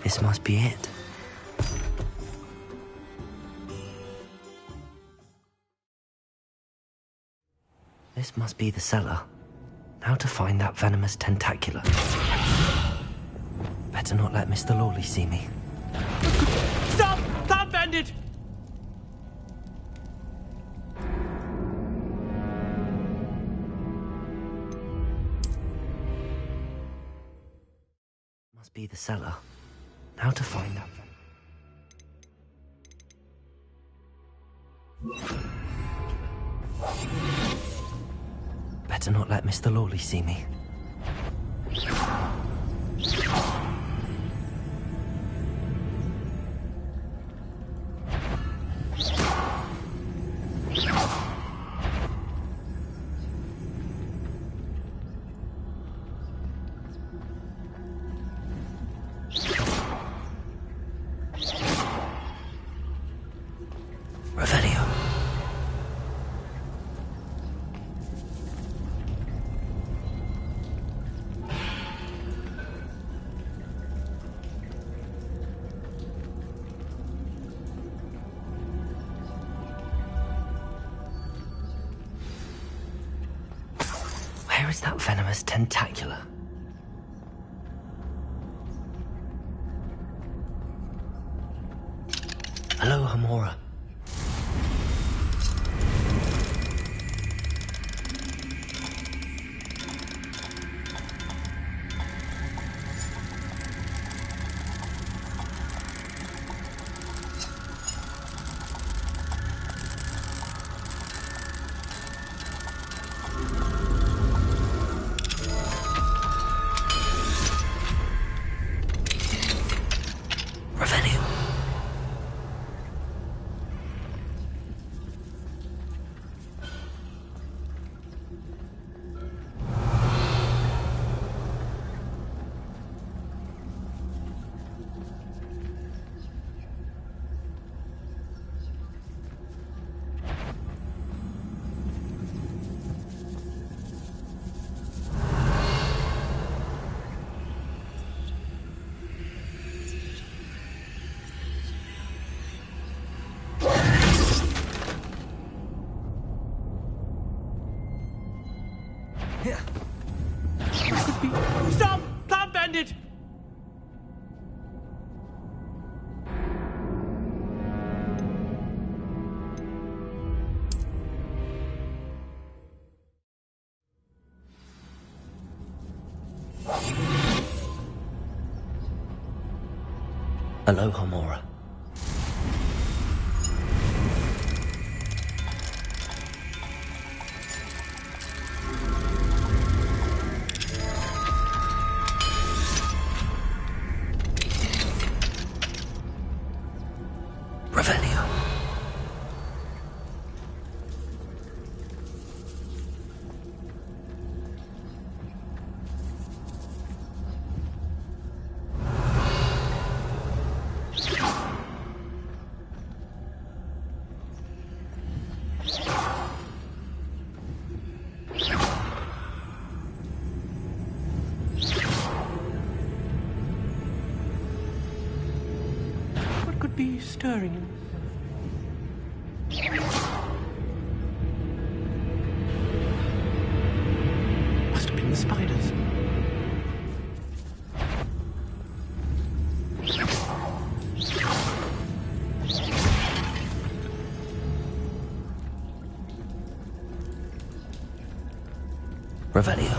This must be it. This must be the cellar. Now to find that venomous tentacula. Better not let Mr. Lawley see me. Stop! Stop, bandit! Must be the cellar. Now to find that Better not let Mr. Lawley see me. Revelio. Where is that venomous tentacula? Hello, Hamora. Stop! Stop, bandit! Hello, Hamora. Revelio. What could be stirring? Must have been the spiders. Revelio.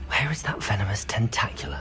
Where is that venomous tentacula?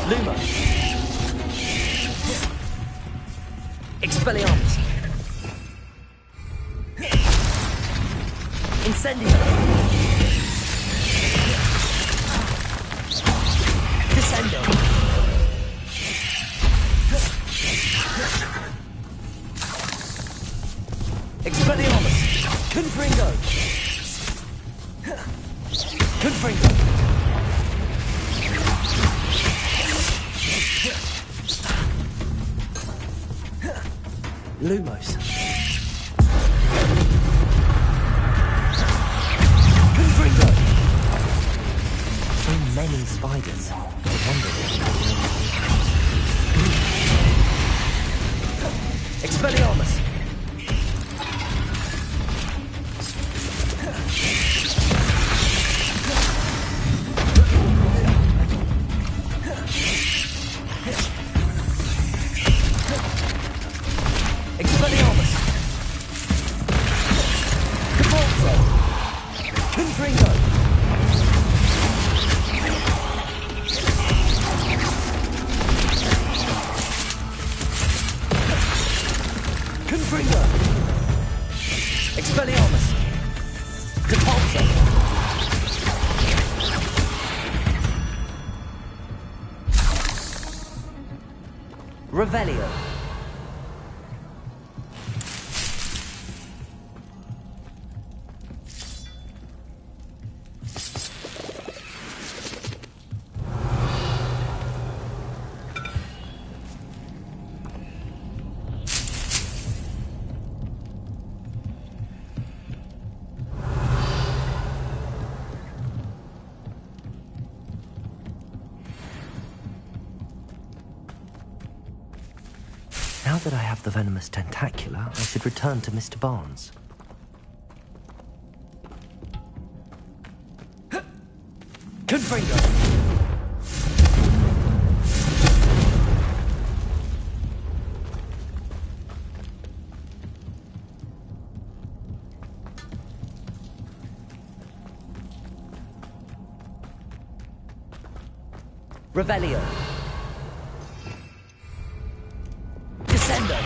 Lumos. Expelliarmus. Incendio. Descendo. Expelliarmus. Confringo. Confringo. Lumos. Confringo. So many spiders. I wonder Expelliarmus. Expelliarmus. Cavalso. Confringo. Confringo. Expelliarmus. Cavalso. Revelio. Now that I have the venomous tentacula, I should return to Mr. Barnes. Confringo! Revelio. Descendo.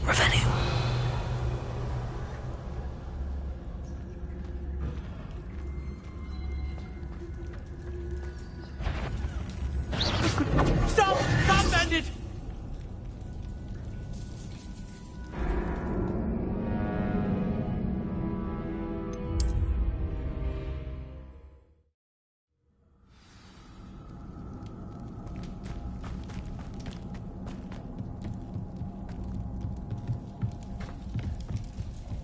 Revelio. Stop! Stop, bandit!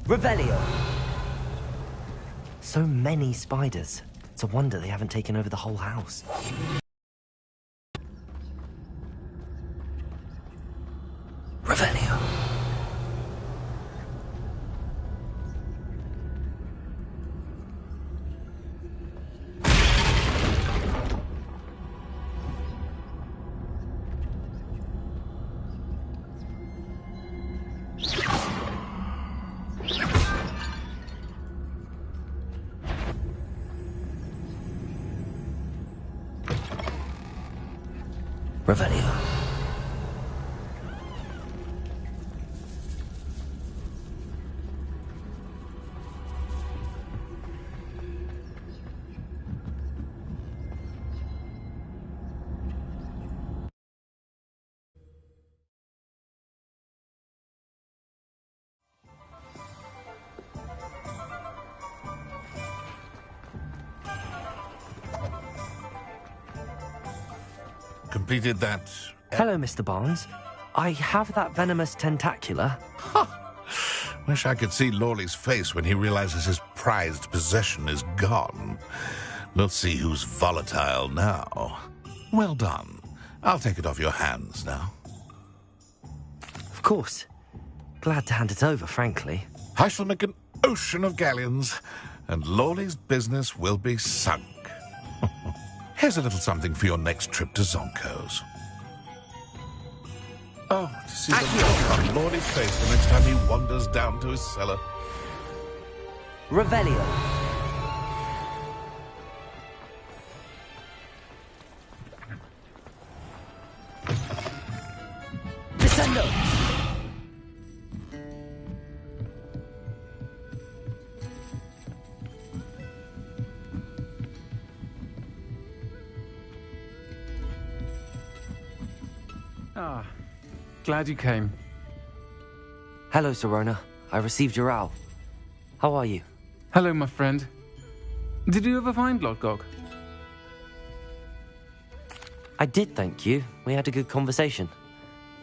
Revelio. So many spiders. It's a wonder they haven't taken over the whole house. Revelio. Revelio. Completed that. Hello, Mr. Barnes. I have that venomous tentacula. Wish I could see Lawley's face when he realizes his prized possession is gone. We'll see who's volatile now. Well done. I'll take it off your hands now. Of course. Glad to hand it over, frankly. I shall make an ocean of galleons, and Lawley's business will be sunk. Here's a little something for your next trip to Zonko's. Oh, to see the look on Lawley's face the next time he wanders down to his cellar. Revelio. Ah, glad you came. Hello, Serona. I received your owl. How are you? Hello, my friend. Did you ever find Lodgok? I did, thank you. We had a good conversation.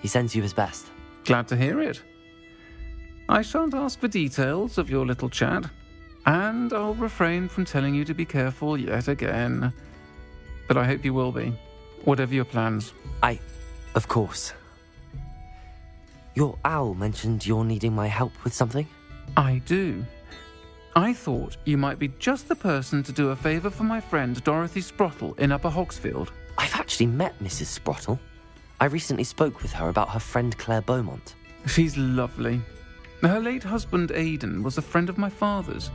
He sends you his best. Glad to hear it. I shan't ask for details of your little chat, and I'll refrain from telling you to be careful yet again. But I hope you will be, whatever your plans. Of course. Your owl mentioned you're needing my help with something? I do. I thought you might be just the person to do a favour for my friend Dorothy Sprottle in Upper Hogsfield. I've actually met Mrs. Sprottle. I recently spoke with her about her friend Claire Beaumont. She's lovely. Her late husband Aidan was a friend of my father's.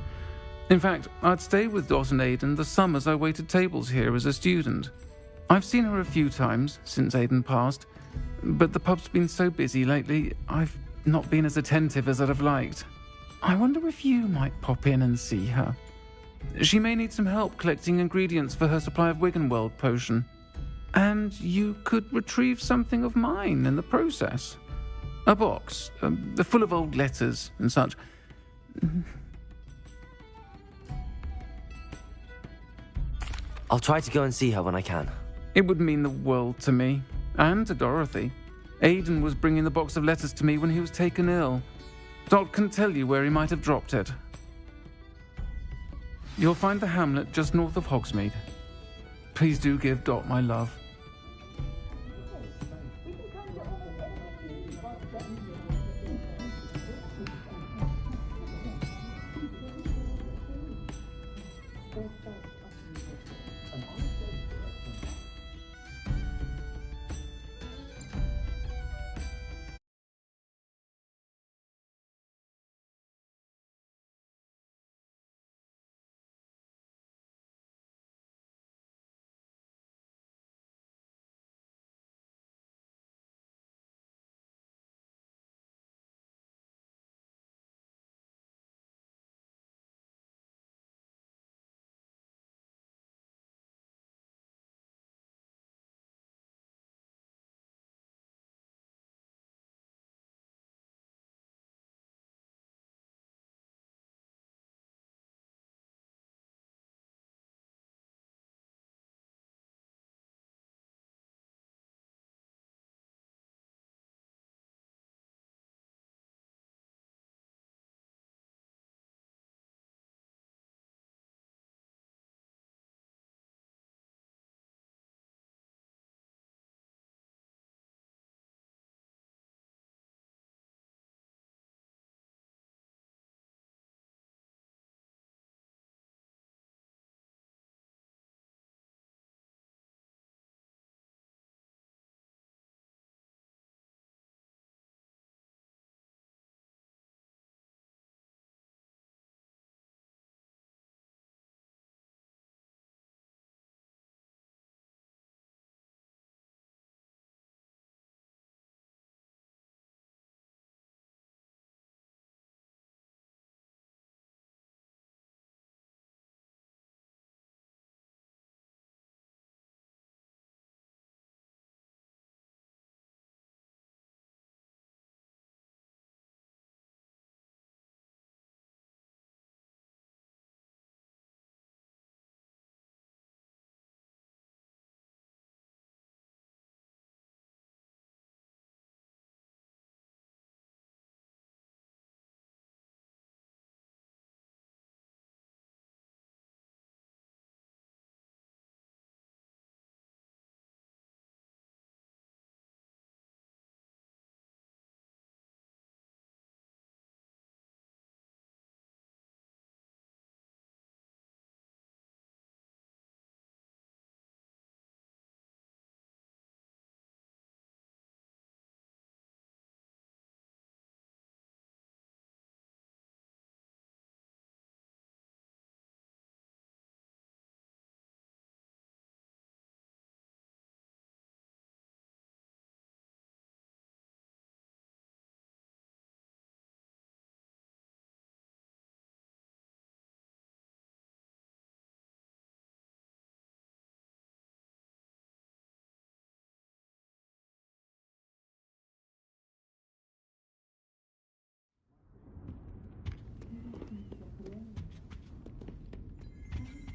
In fact, I'd stay with Dot and Aidan the summers I waited tables here as a student. I've seen her a few times since Aidan passed, but the pub's been so busy lately, I've not been as attentive as I'd have liked. I wonder if you might pop in and see her. She may need some help collecting ingredients for her supply of Wiggenweld potion. And you could retrieve something of mine in the process. A box, full of old letters and such. I'll try to go and see her when I can. It would mean the world to me, and to Dorothy. Aidan was bringing the box of letters to me when he was taken ill. Dot can tell you where he might have dropped it. You'll find the hamlet just north of Hogsmeade. Please do give Dot my love.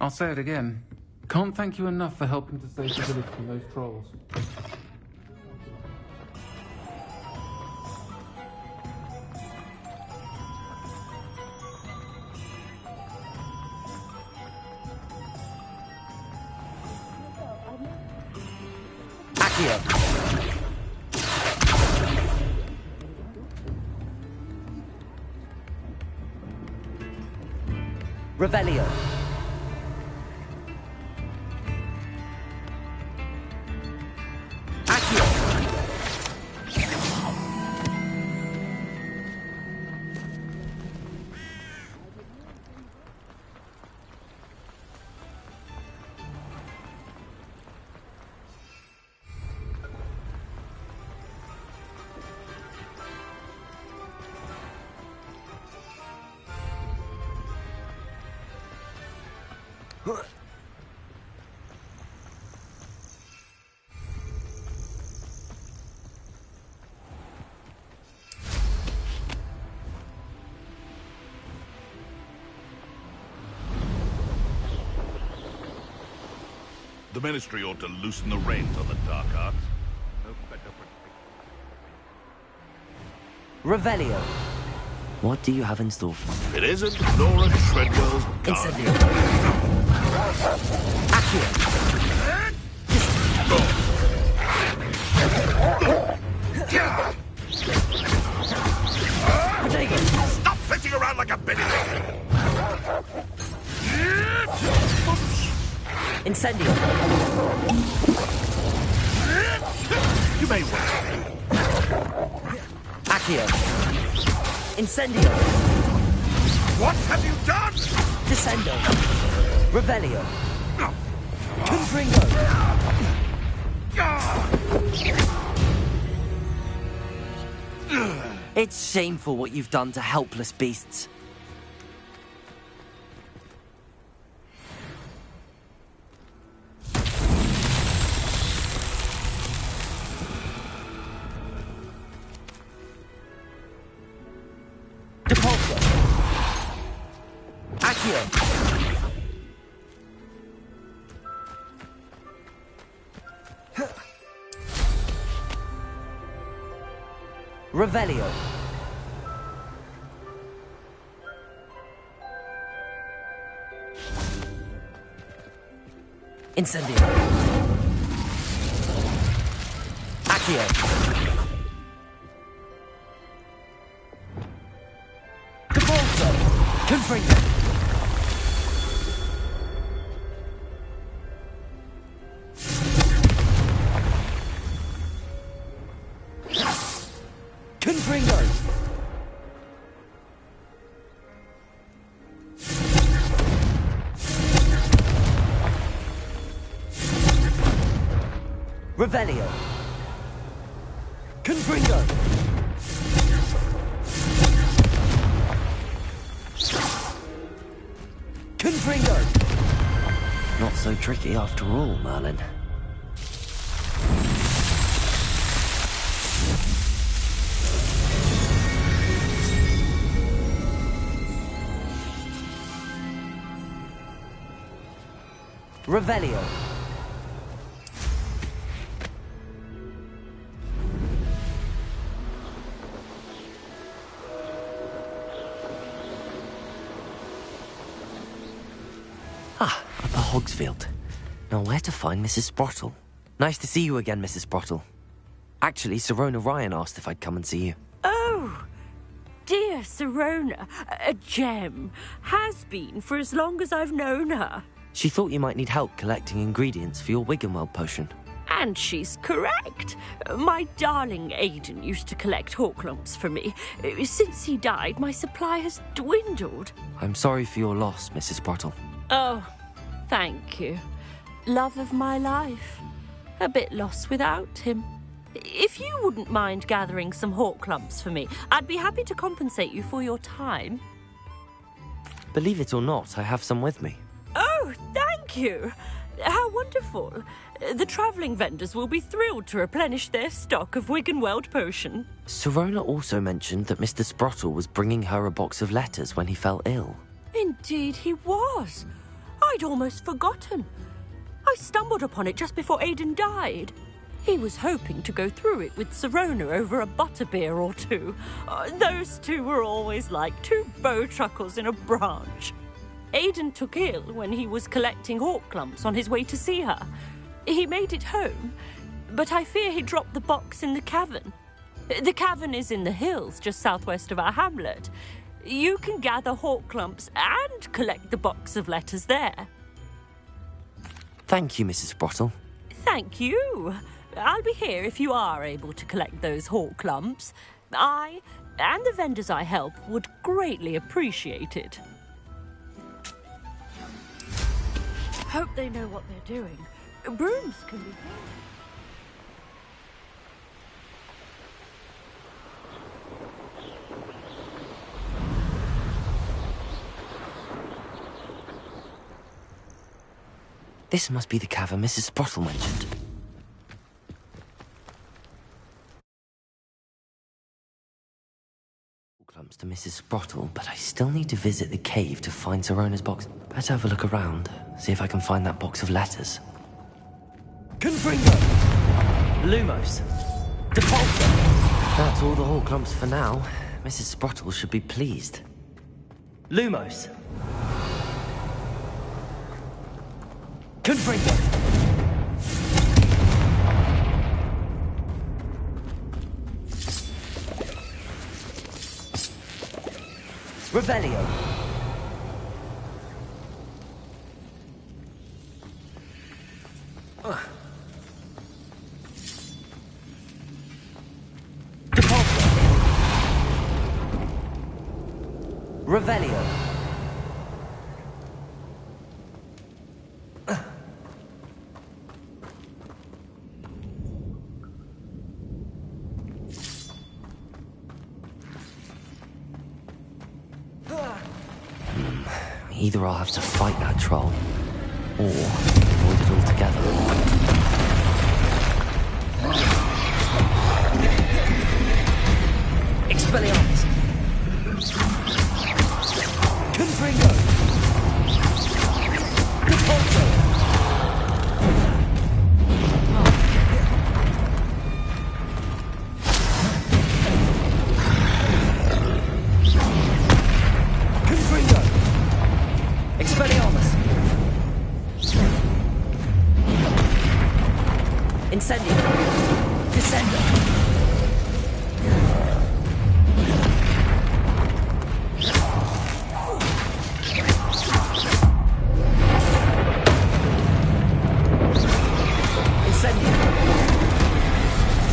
I'll say it again. Can't thank you enough for helping to save the village from those trolls. Accio! Revelio. Accio. The Ministry ought to loosen the reins on the dark arts. No better Revelio. What do you have in store for me? It isn't Laura Treadwell's gun. Incendio. Accio. Stop flitting around like a Benny. Incendio. You may wait. Accio. Incendio. What have you done? Descendo. Revelio. Confringo. It's shameful what you've done to helpless beasts. Depulso. Accio. Revelio. Incendio. Accio. Depulso. Confringo. Confringo. Revelio. Confringo. Confringo. Not so tricky after all, Merlin. Revelio. Ah, Upper Hogsfield. Now where to find Mrs. Sprottle? Nice to see you again, Mrs. Sprottle. Actually, Sirona Ryan asked if I'd come and see you. Oh, dear Sirona, a gem. Has been for as long as I've known her. She thought you might need help collecting ingredients for your Wiggenweld potion. And she's correct. My darling Aidan used to collect hawk lumps for me. Since he died, my supply has dwindled. I'm sorry for your loss, Mrs. Sprottle. Oh, thank you. Love of my life. A bit lost without him. If you wouldn't mind gathering some hawk lumps for me, I'd be happy to compensate you for your time. Believe it or not, I have some with me. Oh, thank you. How wonderful. The travelling vendors will be thrilled to replenish their stock of Wiggenweld potion. Sirona also mentioned that Mr. Sprottle was bringing her a box of letters when he fell ill. Indeed he was. I'd almost forgotten. I stumbled upon it just before Aidan died. He was hoping to go through it with Sirona over a butterbeer or two. Those two were always like two bowtruckles in a branch. Aidan took ill when he was collecting hawk clumps on his way to see her. He made it home, but I fear he dropped the box in the cavern. The cavern is in the hills just southwest of our hamlet. You can gather hawk clumps and collect the box of letters there. Thank you, Mrs. Sprottle. Thank you. I'll be here if you are able to collect those hawk clumps. I and the vendors I help would greatly appreciate it. Hope they know what they're doing. Brooms can be found. This must be the cavern Mrs. Sprottle mentioned. Clumps to Mrs. Sprottle, but I still need to visit the cave to find Sirona's box. Better have a look around, see if I can find that box of letters. Confringo! Lumos! Depulso! That's all the hall clumps for now. Mrs. Sprottle should be pleased. Lumos! Confringo! Revelio! Depulso! Revelio! Either I'll have to fight that troll, or avoid it altogether. Expelliarmus! Confringo! Depulso! Confringo! Expelliarmus! Incendio! Descendo! Incendio!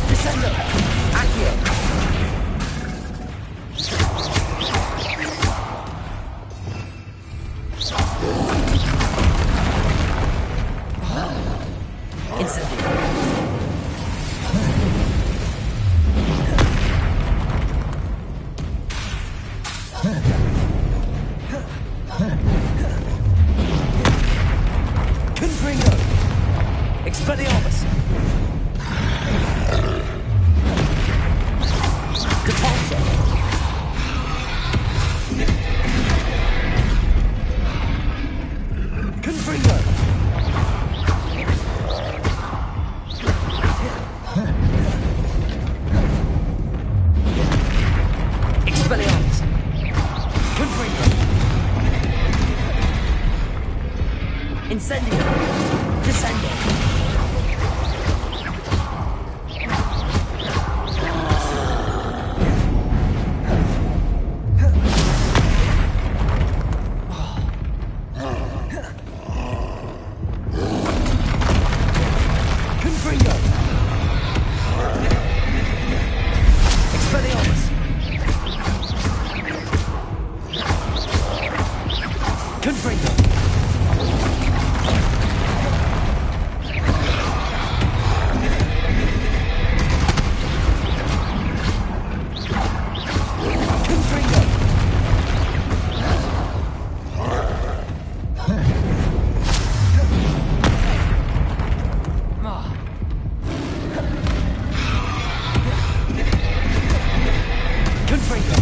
Descendo! Accio! Incendio! Confringo! Expelliarmus! Depulso! Confringo! Expelliarmus! Confringo! Incendio! Descendo! Confringo! Expelliarmus! Confringo! Confringo! Confringo!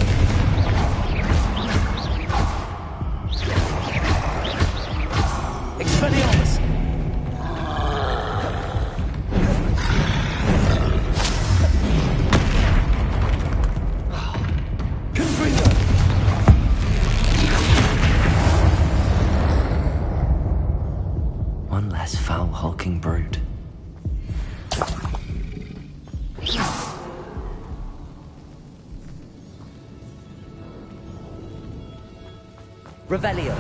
one less foul, hulking brute. Revelio.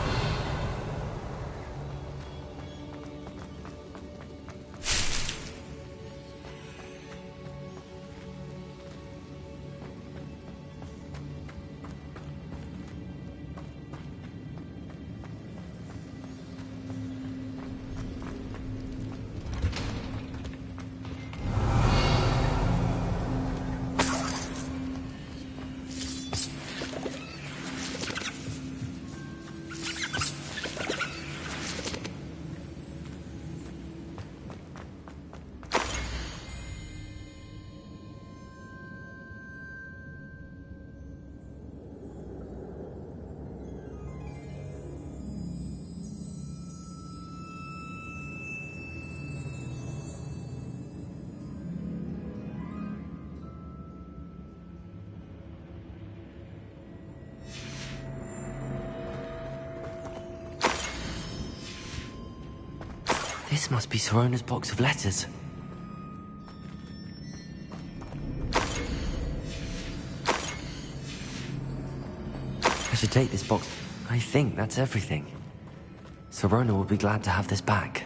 This must be Sorona's box of letters. I should take this box. I think that's everything. Sorona will be glad to have this back.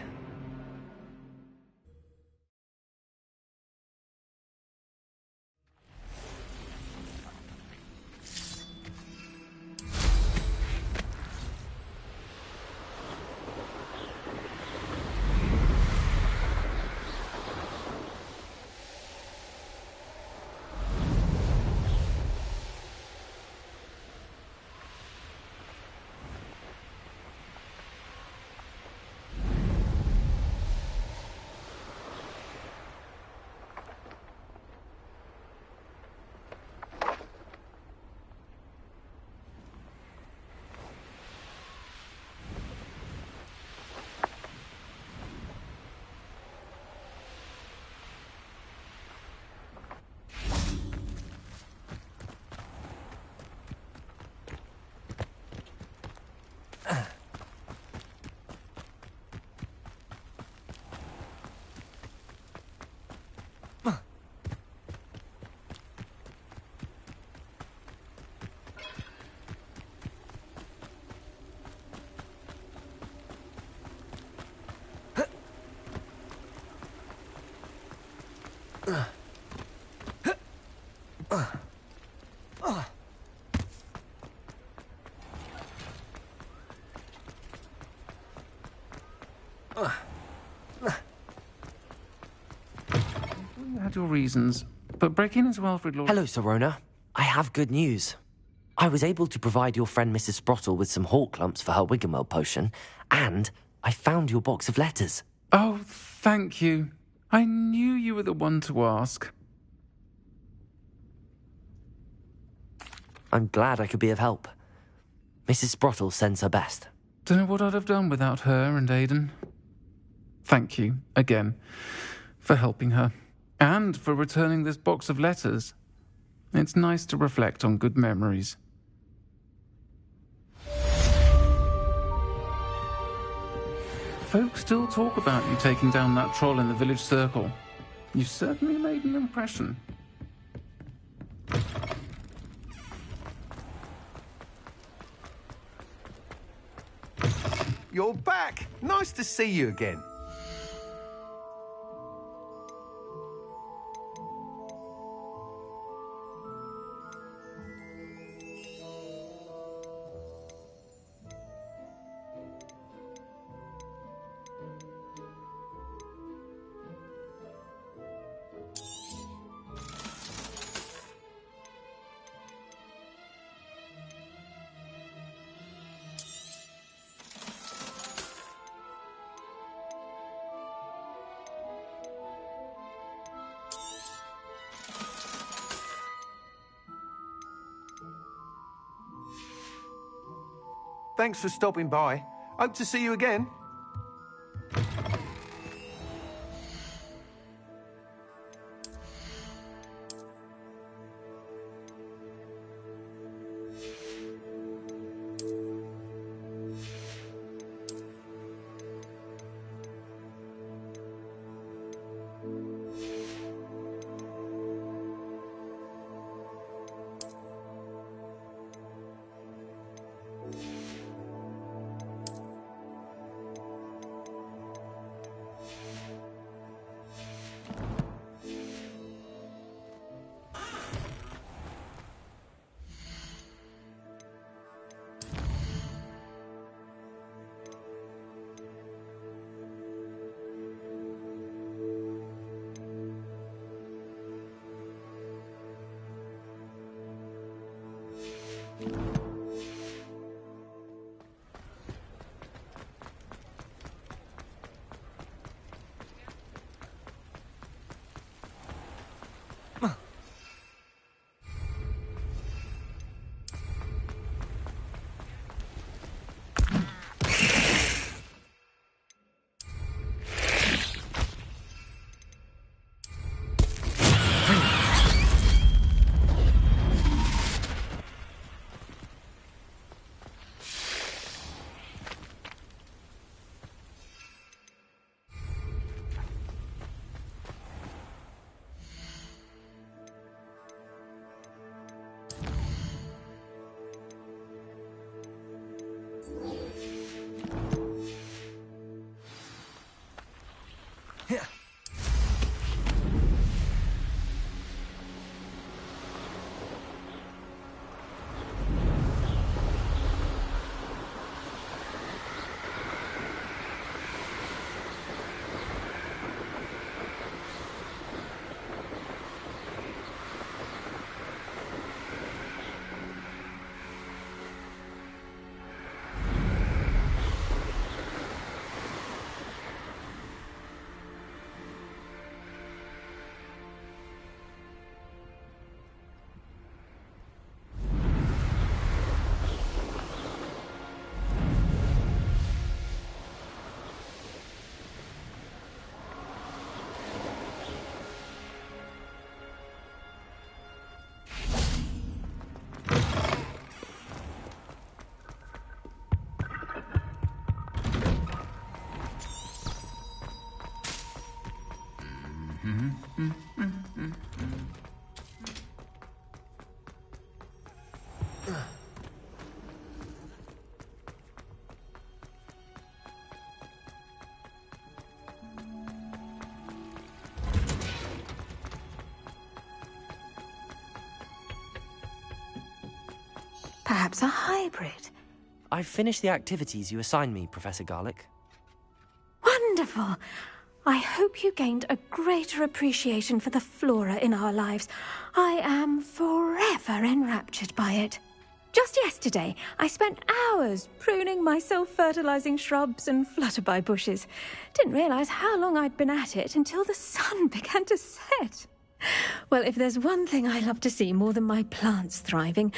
You had your reasons, but breaking into Alfred Lord... Hello, Sorona. I have good news. I was able to provide your friend Mrs. Sprottle with some hawk lumps for her Wiggenweld potion, and I found your box of letters. Oh, thank you. I knew you were the one to ask. I'm glad I could be of help. Mrs. Sprottle sends her best. Don't know what I'd have done without her and Aidan. Thank you, again, for helping her, and for returning this box of letters. It's nice to reflect on good memories. Folks still talk about you taking down that troll in the village circle. You certainly made an impression. You're back! Nice to see you again. Thanks for stopping by. Hope to see you again. Perhaps a hybrid. I've finished the activities you assigned me, Professor Garlick. Wonderful! I hope you gained a greater appreciation for the flora in our lives. I am forever enraptured by it. Just yesterday, I spent hours pruning my self-fertilizing shrubs and flutterby bushes. Didn't realize how long I'd been at it until the sun began to set. Well, if there's one thing I love to see more than my plants thriving,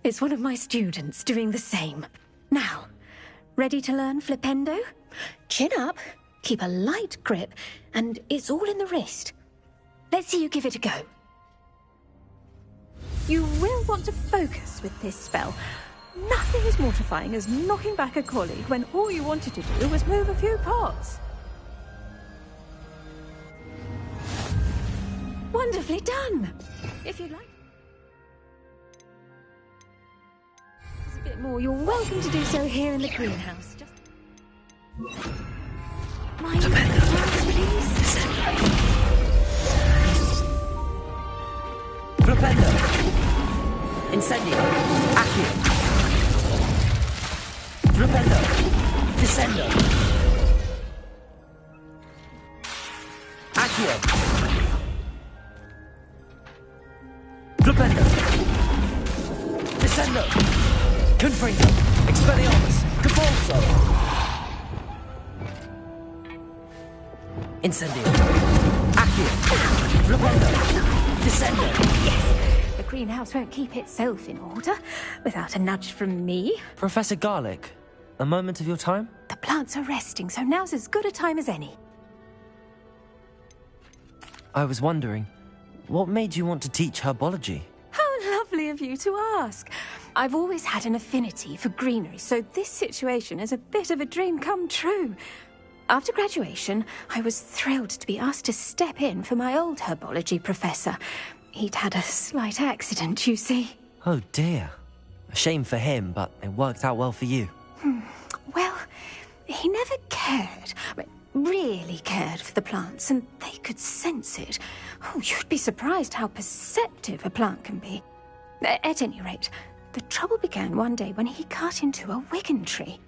it's one of my students doing the same. Now, ready to learn flipendo? Chin up, keep a light grip, and it's all in the wrist. Let's see you give it a go. You will want to focus with this spell. Nothing as mortifying as knocking back a colleague when all you wanted to do was move a few pots. Wonderfully done. If you'd like a bit more, you're welcome to do so here in the greenhouse. Just... Mind please? Flipendo! Incendio! Accio! Flipendo! Descendo! Accio! Flipendo! Descendo! Confringo! Expelliarmus! Convulso! Incendio! Accio! Flipendo! Descendo! Yes, the greenhouse won't keep itself in order without a nudge from me. Professor Garlick, a moment of your time? The plants are resting, so now's as good a time as any. I was wondering, what made you want to teach herbology? How lovely of you to ask. I've always had an affinity for greenery, so this situation is a bit of a dream come true. After graduation, I was thrilled to be asked to step in for my old herbology professor. He'd had a slight accident, you see. Oh dear. A shame for him, but it worked out well for you. Well, he never cared, really cared for the plants, and they could sense it. Oh, you'd be surprised how perceptive a plant can be. At any rate, the trouble began one day when he cut into a wigan tree.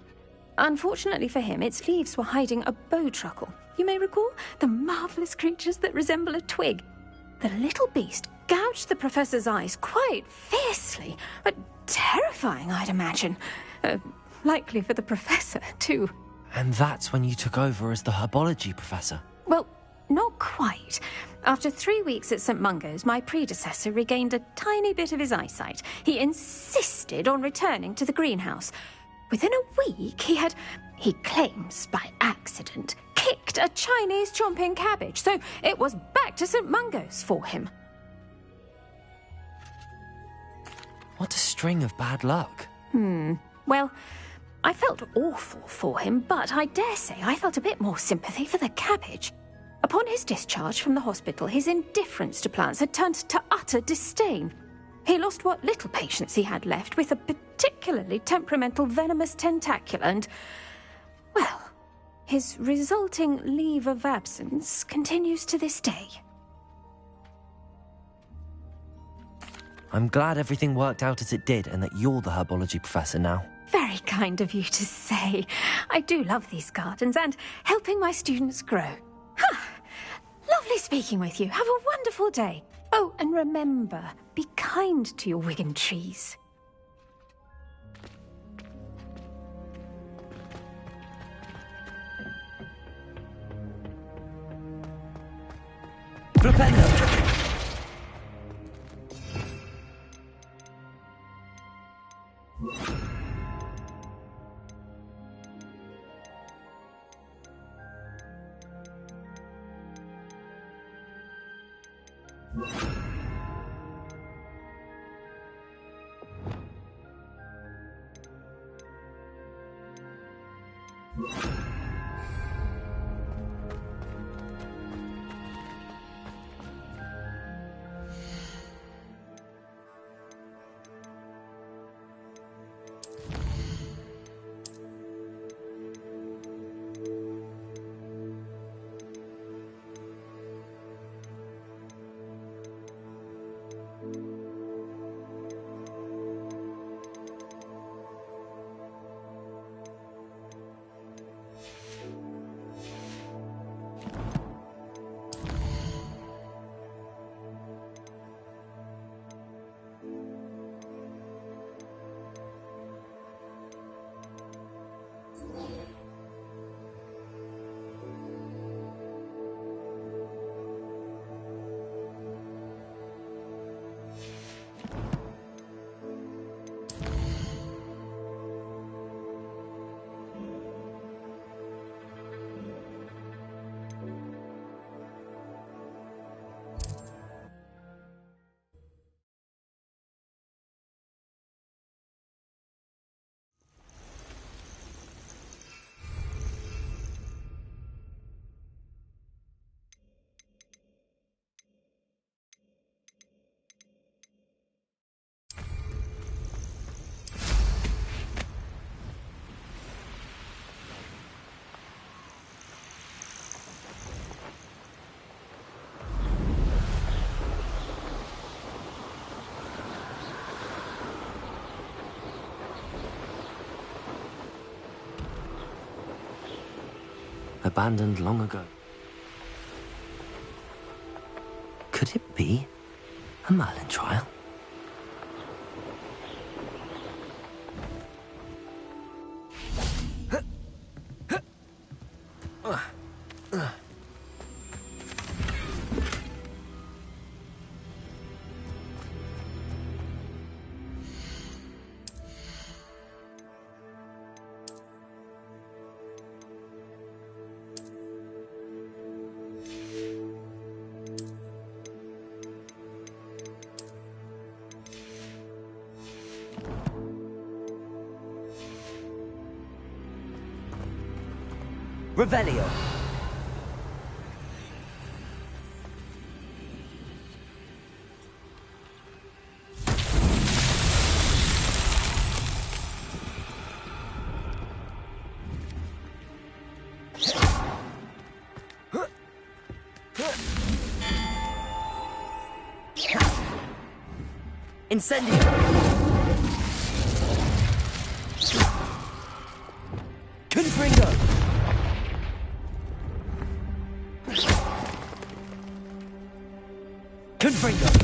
Unfortunately for him, its leaves were hiding a bowtruckle. You may recall the marvellous creatures that resemble a twig. The little beast gouged the professor's eyes quite fiercely, but terrifying, I'd imagine. Likely for the professor, too. And that's when you took over as the herbology professor? Well, not quite. After 3 weeks at St. Mungo's, my predecessor regained a tiny bit of his eyesight. He insisted on returning to the greenhouse. Within a week, he claims by accident, kicked a Chinese chomping cabbage, so it was back to St. Mungo's for him. What a string of bad luck. Well, I felt awful for him, but I dare say I felt a bit more sympathy for the cabbage. Upon his discharge from the hospital, his indifference to plants had turned to utter disdain. He lost what little patience he had left with a particularly temperamental venomous tentacula, and Well, his resulting leave of absence continues to this day. I'm glad everything worked out as it did and that you're the herbology professor now. Very kind of you to say. I do love these gardens and helping my students grow. Lovely speaking with you. Have a wonderful day. Oh, and remember, be kind to your Wigan trees. Flipendo! Abandoned long ago. Could it be a Merlin trial? Revelio. Incendio. Confringo. Confringo.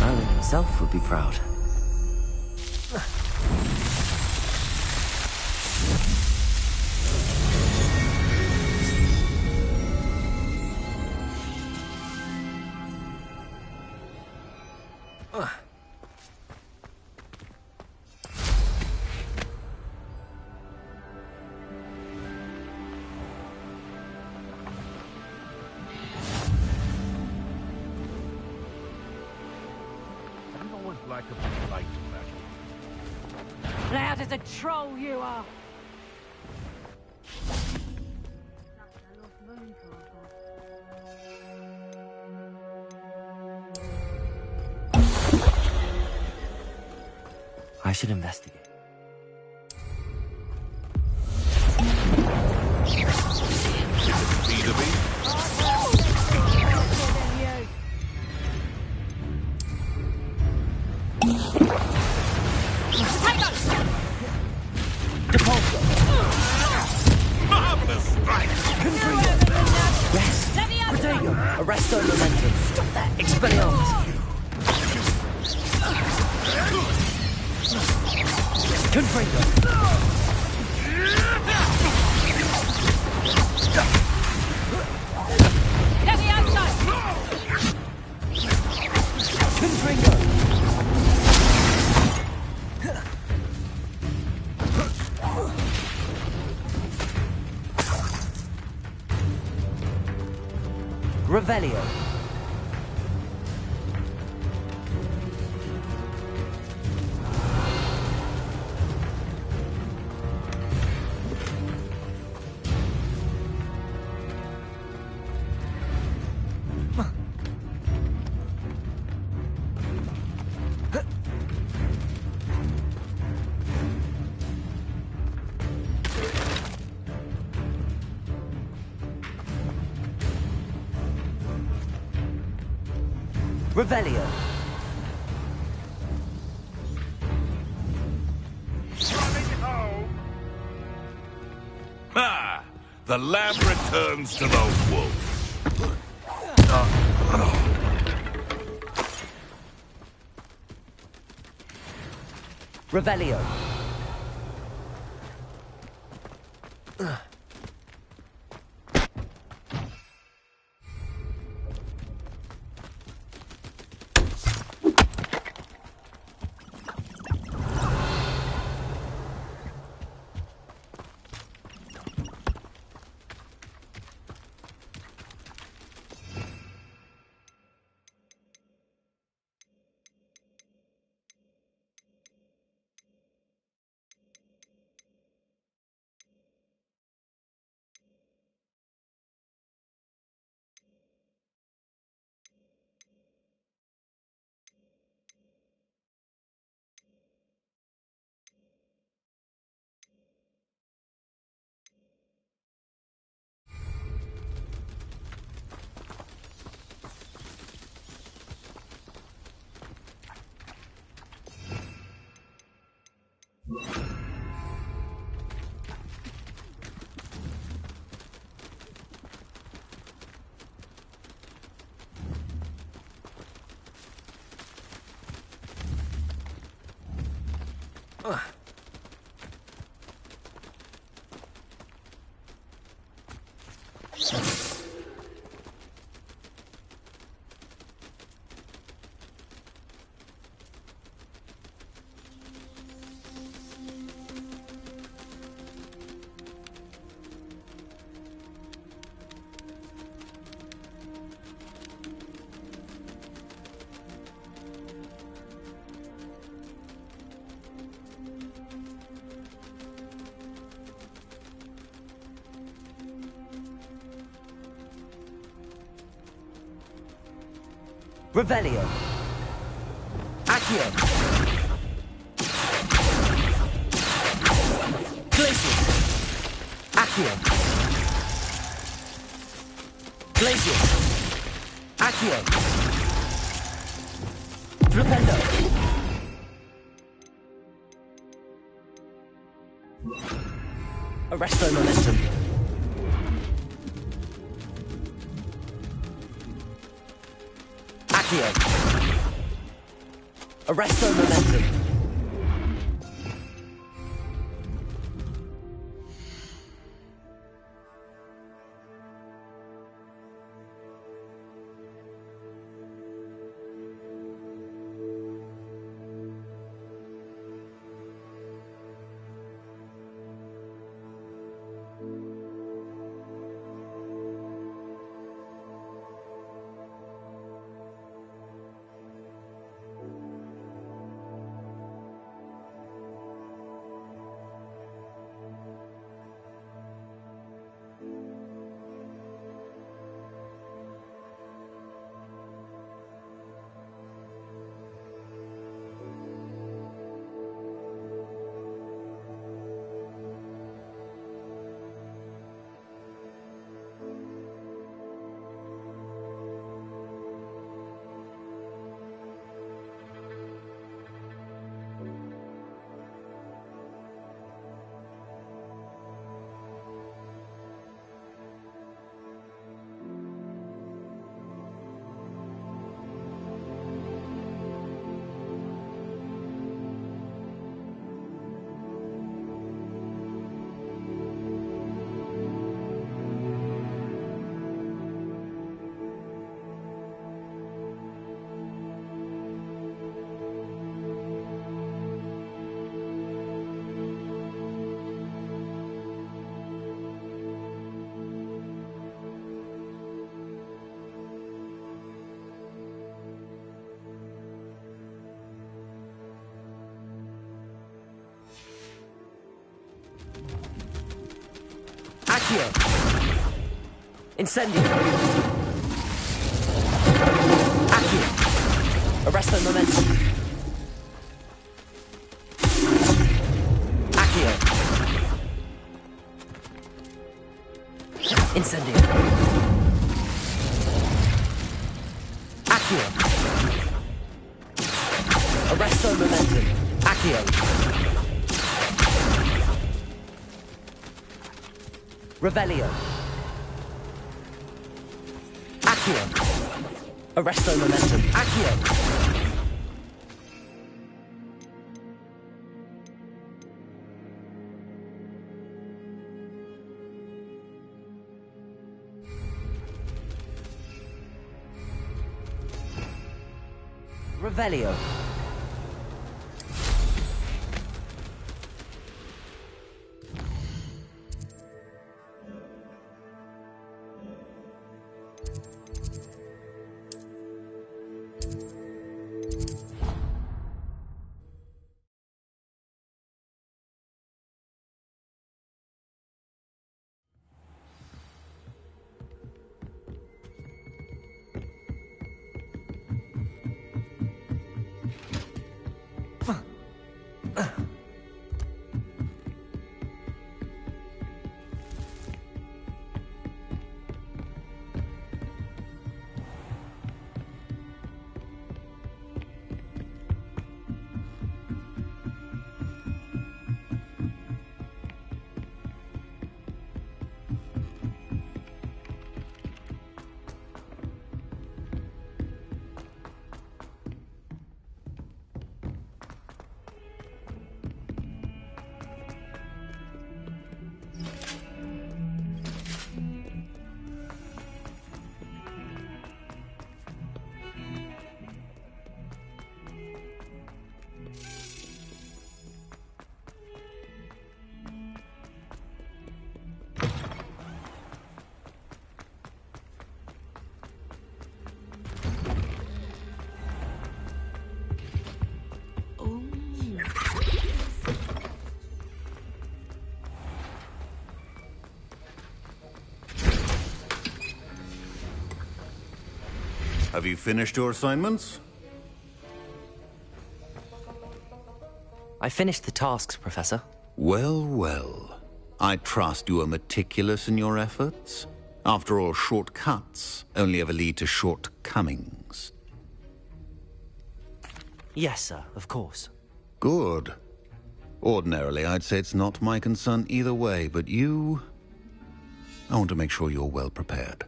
Merlin himself would be proud. Like a light battle. Loud as a troll you are. I should investigate. Marvelous strike! Yes! Protego! Arresto Momentum! Stop that! Expelliarmus! Confringo! Confringo! Revelio. Revelio. Ha! The lamb returns to the wolf. Revelio. Revelio. Accio. Glacius. Accio. Glacius. Accio. Flipendo. Arresto momentum. Accio. Arresto momentum. Accio. Incendio. Accio. Arresto momentum. Accio. Incendio. Accio. Arresto momentum. Accio. Revelio. Accio. Arresto momentum. Accio. Revelio. Have you finished your assignments? I finished the tasks, Professor. Well, well. I trust you are meticulous in your efforts. After all, shortcuts only ever lead to shortcomings. Yes, sir, of course. Good. Ordinarily, I'd say it's not my concern either way, but you... I want to make sure you're well prepared.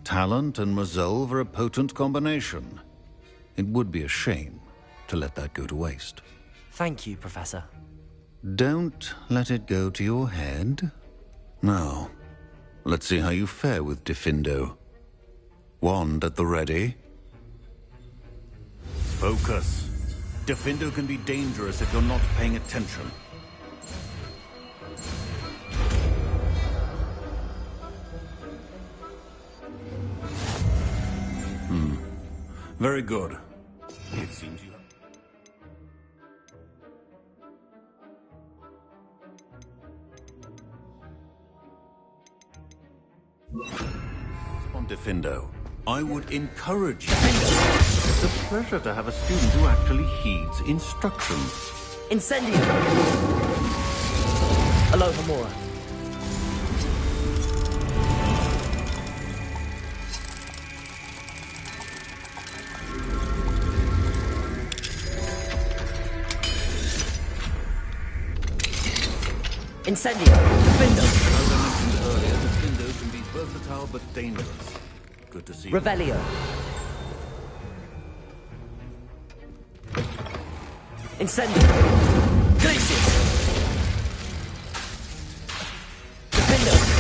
Talent and resolve are a potent combination. It would be a shame to let that go to waste. Thank you, Professor. Don't let it go to your head. Now, let's see how you fare with Diffindo. Wand at the ready. Focus. Diffindo can be dangerous if you're not paying attention. Very good. It seems you on Diffindo. I would encourage you. It's a pleasure to have a student who actually heeds instructions. Incendio! Aloha Mora. Incendio! Diffindo! As I mentioned earlier, Diffindo can be versatile but dangerous. Good to see you. Revelio. Incendio. Glacius. Diffindo.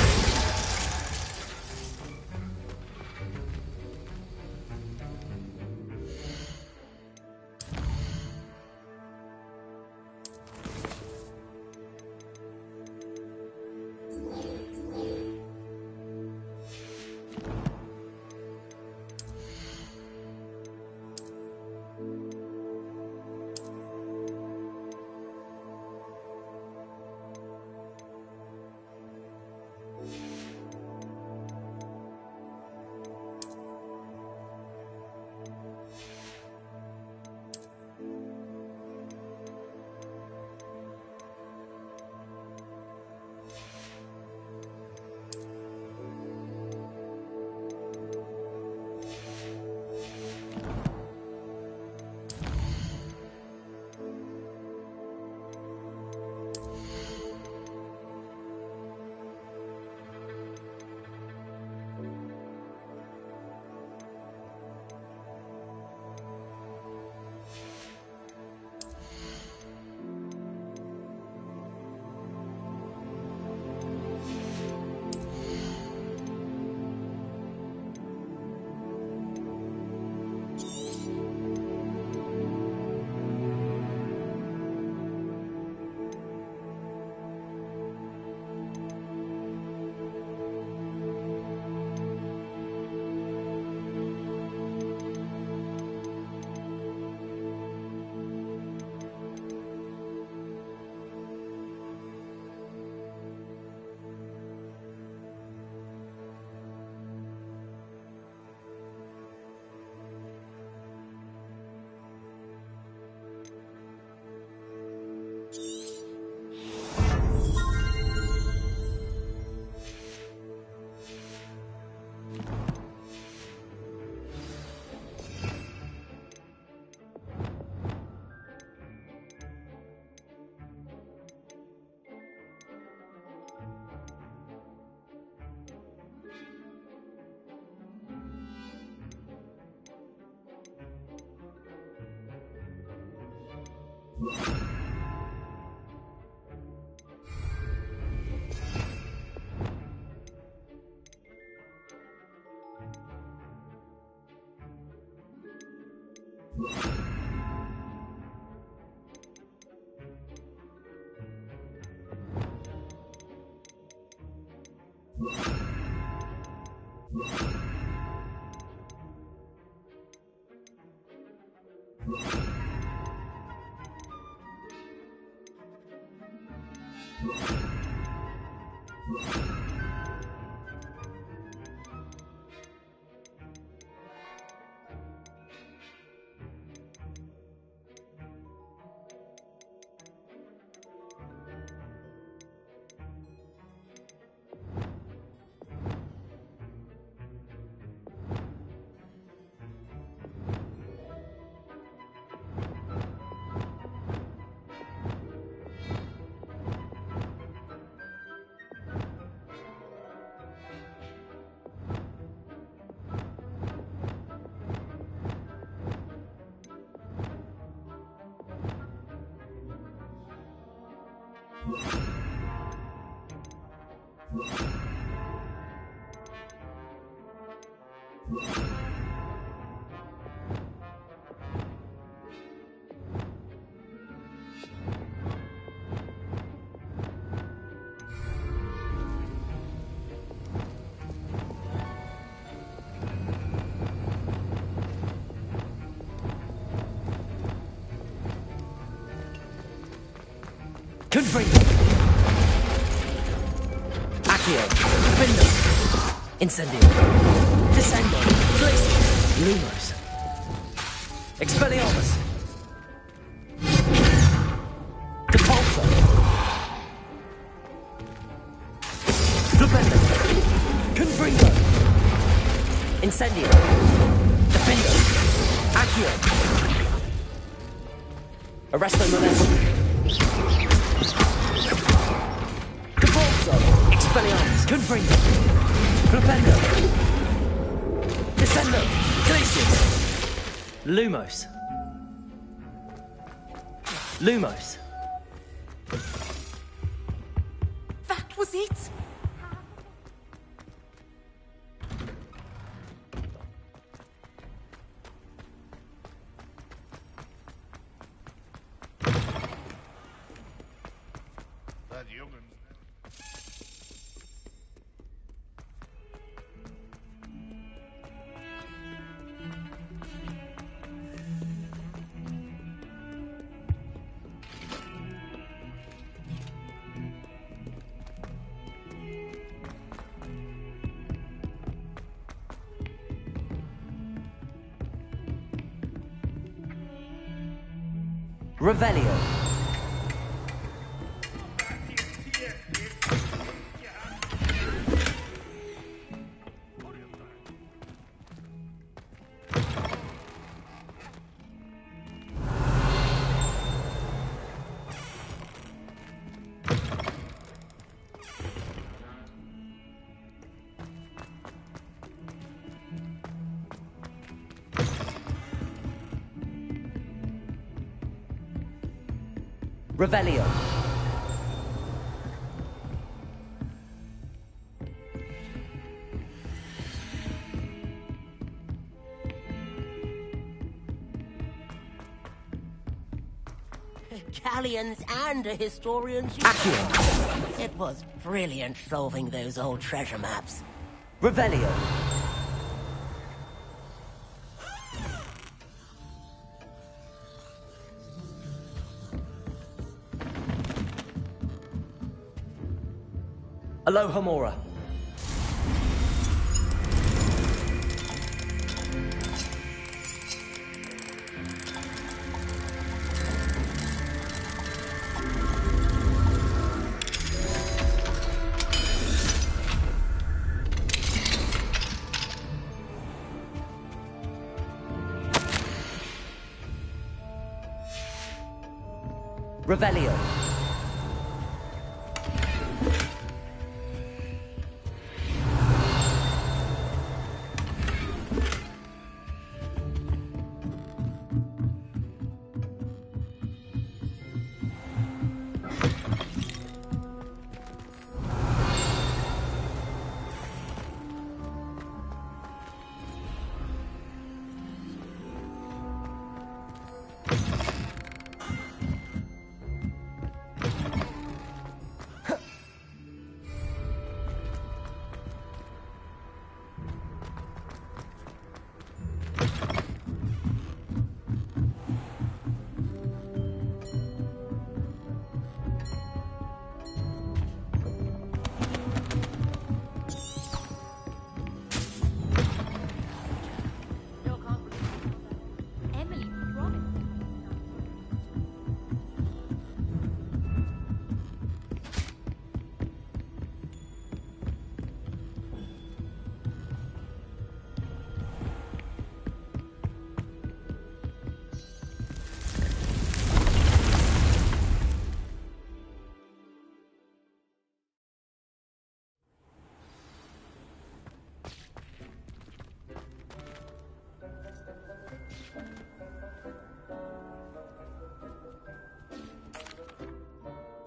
Confringo! Accio! Findo! Incendio! Descendo! Glacius! Lumos! Expelliarmus! Depulso! Flipendo! Confringo! Incendio! Defendo! Accio! Arresto Molestum! Expelliarmus, Confringo, Flipendo, Descendo, Glacius, Lumos, Lumos. That was it? That human. Revelio. Revelio. Galleons and a historian's. Accio. It was brilliant solving those old treasure maps. Revelio. Alohomora. Revelio.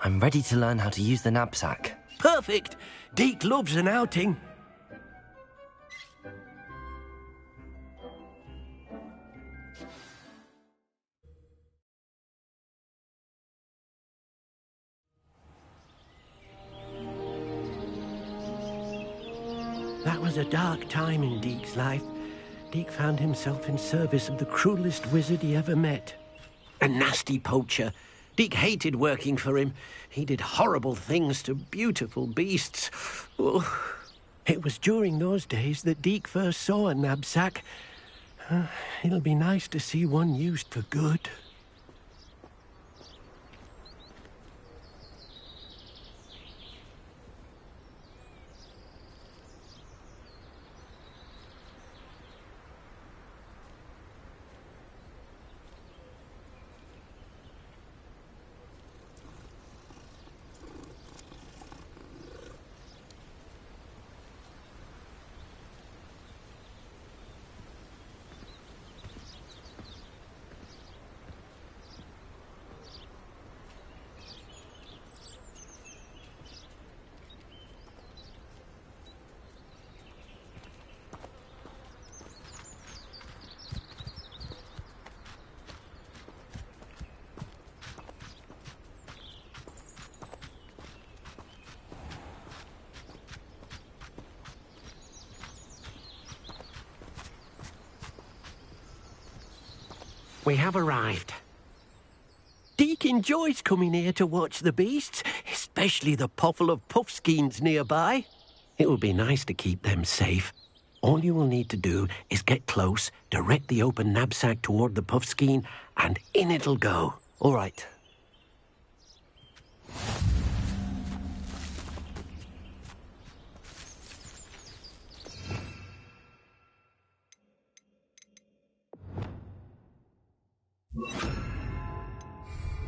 I'm ready to learn how to use the knapsack. Perfect! Deke loves an outing. That was a dark time in Deke's life. Deke found himself in service of the cruelest wizard he ever met. A nasty poacher. Deke hated working for him. He did horrible things to beautiful beasts. Oh. It was during those days that Deke first saw a knapsack. It'll be nice to see one used for good. We have arrived. Deke enjoys coming here to watch the beasts, especially the potful of puffskeins nearby. It will be nice to keep them safe. All you will need to do is get close, direct the open knapsack toward the puffskein, and in it'll go. All right.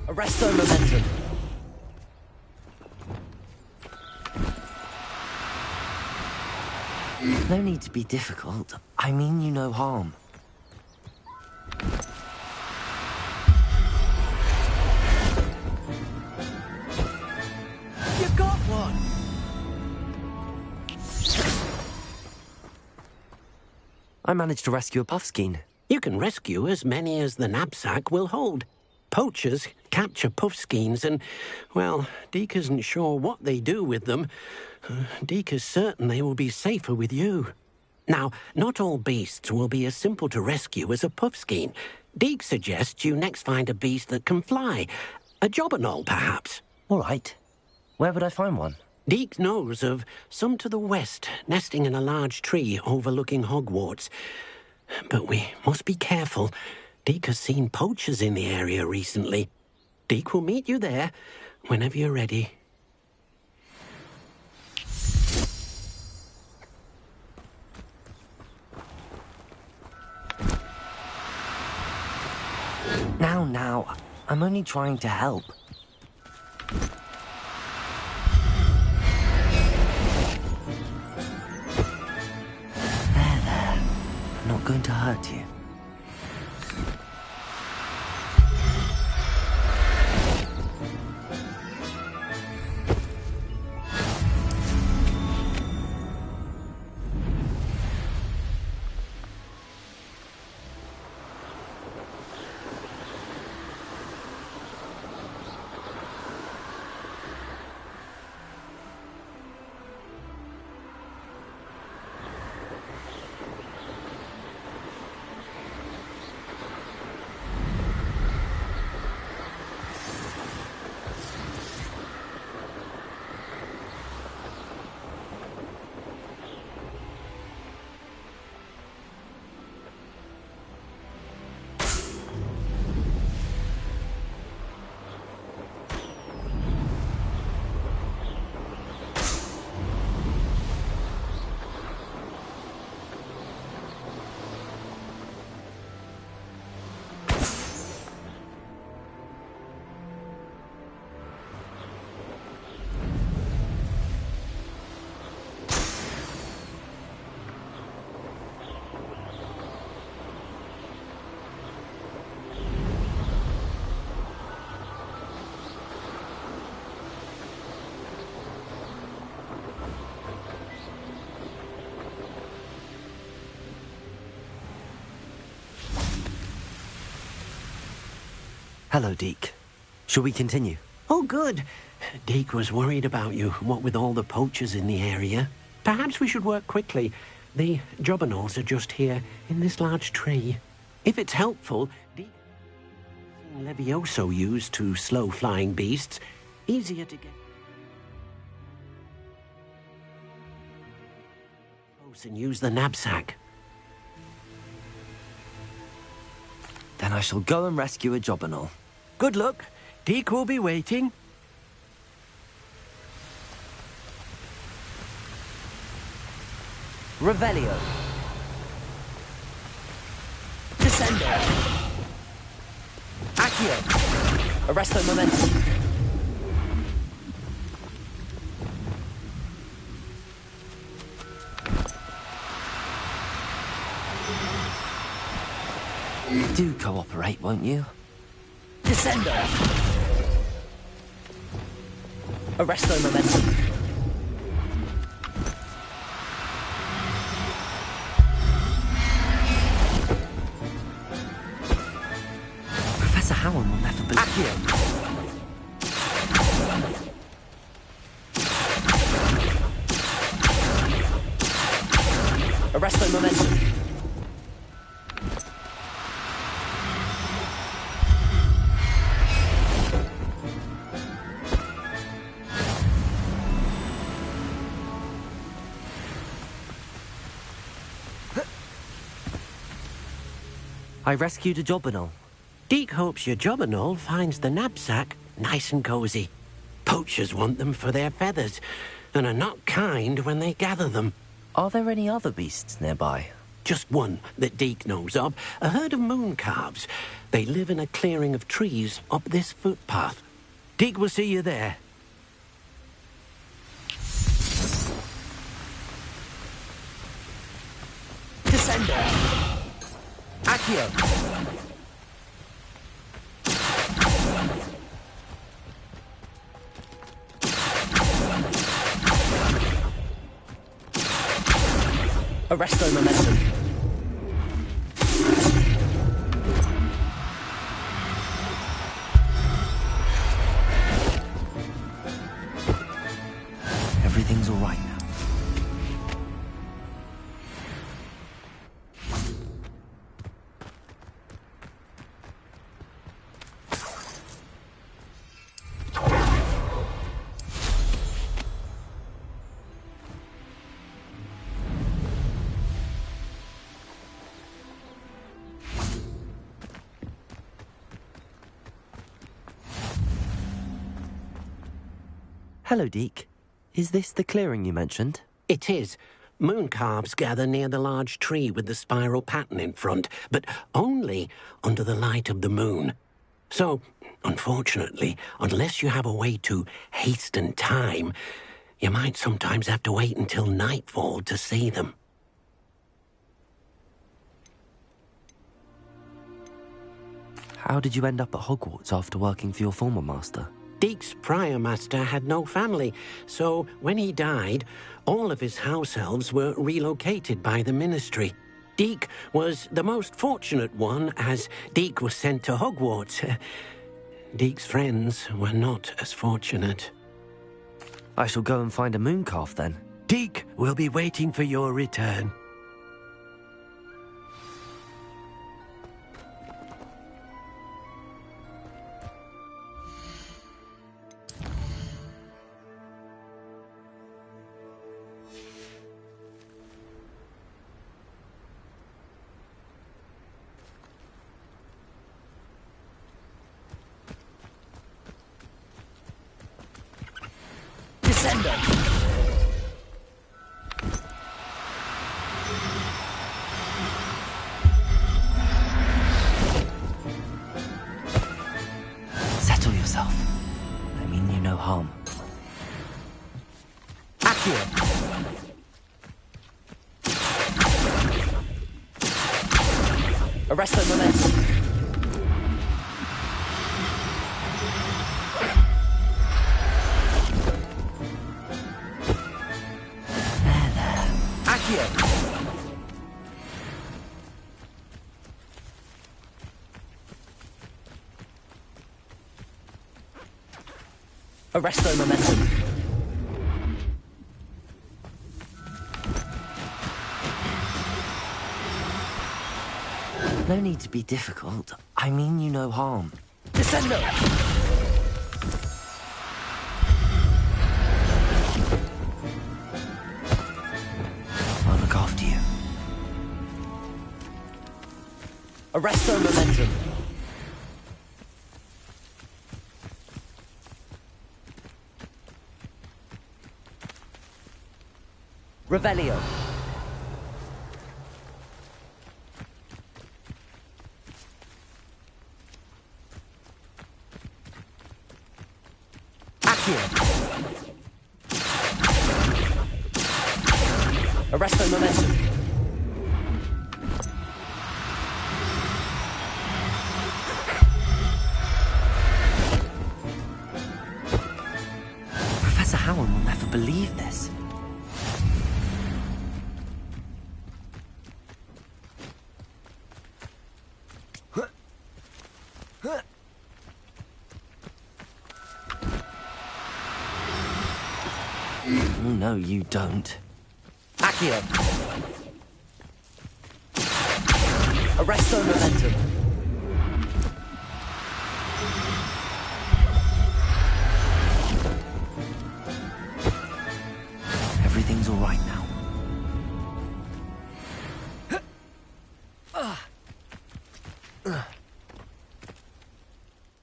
Arresto momentum. No need to be difficult. I mean you no harm. You got one! I managed to rescue a puffskein. You can rescue as many as the knapsack will hold. Poachers capture puffskeins and, well, Deke isn't sure what they do with them. Deke is certain they will be safer with you. Now, not all beasts will be as simple to rescue as a puffskein. Deke suggests you next find a beast that can fly. A jobberknoll, perhaps. All right. Where would I find one? Deke knows of some to the west, nesting in a large tree overlooking Hogwarts. But we must be careful. Deke has seen poachers in the area recently. Deke will meet you there whenever you're ready. Now. I'm only trying to help. There. I'm not going to hurt you. Hello, Deke. Shall we continue? Oh, good. Deke was worried about you, what with all the poachers in the area. Perhaps we should work quickly. The jobberknolls are just here, in this large tree. If it's helpful, Deke Levioso used to slow flying beasts. Easier to get close and use the knapsack. Then I shall go and rescue a jobberknoll. Good luck. Deke will be waiting. Revelio. Descendo. Accio. Arresto momentum. Do cooperate, won't you? Descendo. Arresto momentum. Professor Howell will never believe. Accio. Arresto momentum. I rescued a jobberknoll. Deke hopes your jobberknoll finds the knapsack nice and cozy. Poachers want them for their feathers, and are not kind when they gather them. Are there any other beasts nearby? Just one that Deke knows of, a herd of moon calves. They live in a clearing of trees up this footpath. Deke will see you there. Descendo. Accio. Arresto momentum. Everything's all right now. Hello, Deke. Is this the clearing you mentioned? It is. Moon calves gather near the large tree with the spiral pattern in front, but only under the light of the moon. So, unfortunately, unless you have a way to hasten time, you might sometimes have to wait until nightfall to see them. How did you end up at Hogwarts after working for your former master? Deke's prior master had no family, so when he died, all of his house elves were relocated by the ministry. Deke was the most fortunate one, as Deke was sent to Hogwarts. Deke's friends were not as fortunate. I shall go and find a moon calf then. Deke will be waiting for your return. Descendo. Settle yourself. I mean you no harm. Accio. Arresto momentum. Arresto momentum. No need to be difficult. I mean you no harm. Descendo! I'll look after you. Arresto momentum. Revelio. Arresto momentum. Professor Howard will never believe this. No, you don't. Accio. Arresto momentum. Everything's all right now.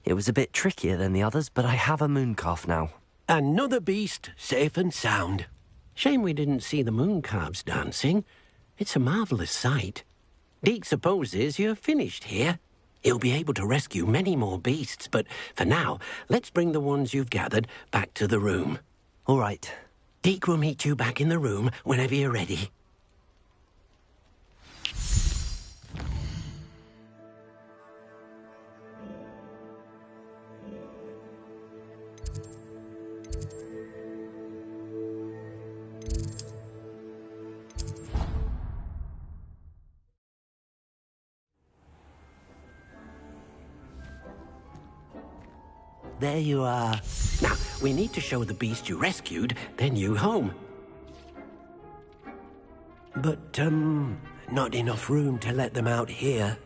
It was a bit trickier than the others, but I have a mooncalf now. Another beast, safe and sound. Shame we didn't see the mooncalves dancing. It's a marvellous sight. Deke supposes you're finished here. He'll be able to rescue many more beasts, but for now, let's bring the ones you've gathered back to the room. All right. Deke will meet you back in the room whenever you're ready. There you are. Now, we need to show the beast you rescued their new home. But, not enough room to let them out here.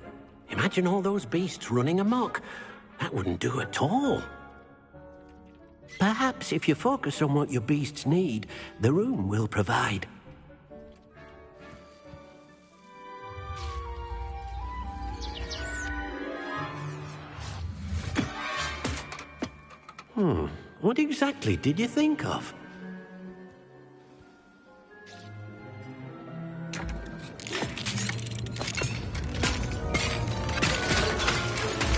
Imagine all those beasts running amok. That wouldn't do at all. Perhaps if you focus on what your beasts need, the room will provide. What exactly did you think of?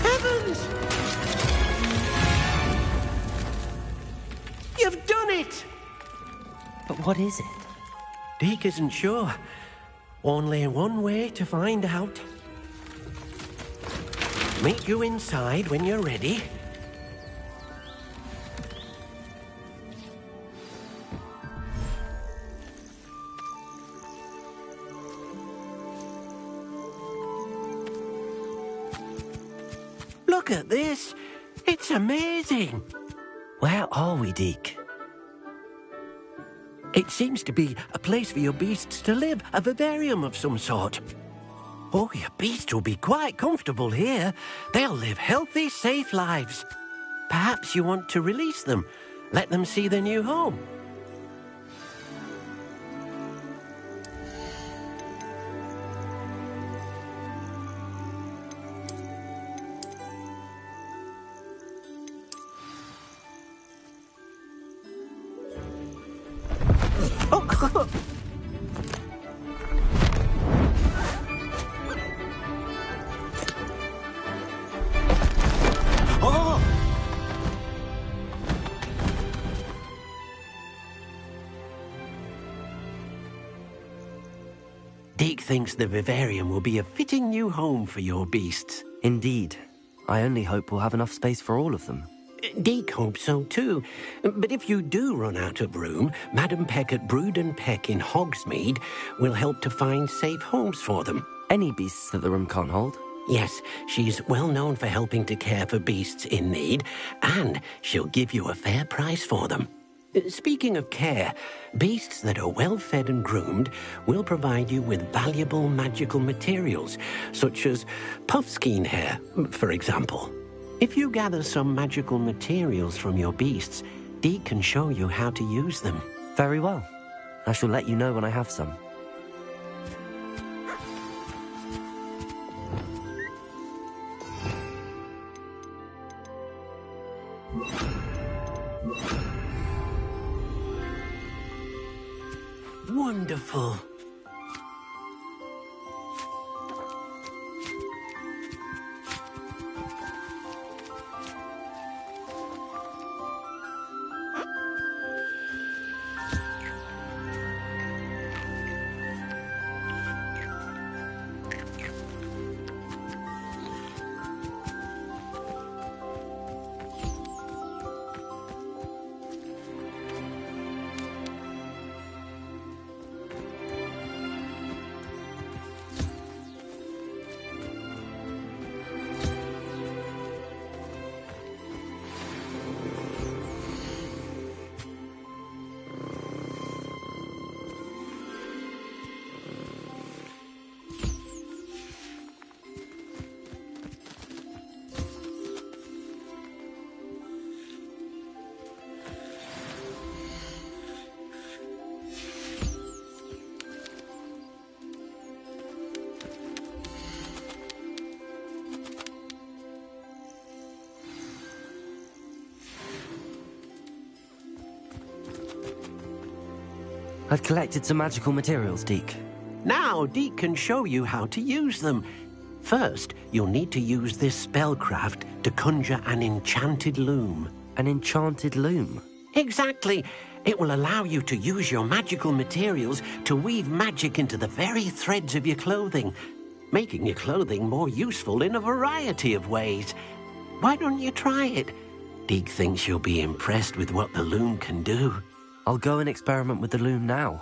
Heavens! You've done it! But what is it? Deke isn't sure. Only one way to find out. Meet you inside when you're ready. Look at this. It's amazing. Where are we, Deke? It seems to be a place for your beasts to live, a vivarium of some sort. Oh, your beasts will be quite comfortable here. They'll live healthy, safe lives. Perhaps you want to release them, let them see their new home. Deke thinks the vivarium will be a fitting new home for your beasts. Indeed. I only hope we'll have enough space for all of them. Deke hopes so too. But if you do run out of room, Madam Peck at Brood and Peck in Hogsmeade will help to find safe homes for them. Any beasts that the room can't hold? Yes, she's well known for helping to care for beasts in need, and she'll give you a fair price for them. Speaking of care, beasts that are well fed and groomed will provide you with valuable magical materials, such as puffskein hair, for example. If you gather some magical materials from your beasts, Dee can show you how to use them. Very well. I shall let you know when I have some. Wonderful. I've collected some magical materials, Deke. Now Deke can show you how to use them. First, you'll need to use this spellcraft to conjure an enchanted loom. An enchanted loom? Exactly. It will allow you to use your magical materials to weave magic into the very threads of your clothing, making your clothing more useful in a variety of ways. Why don't you try it? Deke thinks you'll be impressed with what the loom can do. I'll go and experiment with the loom now.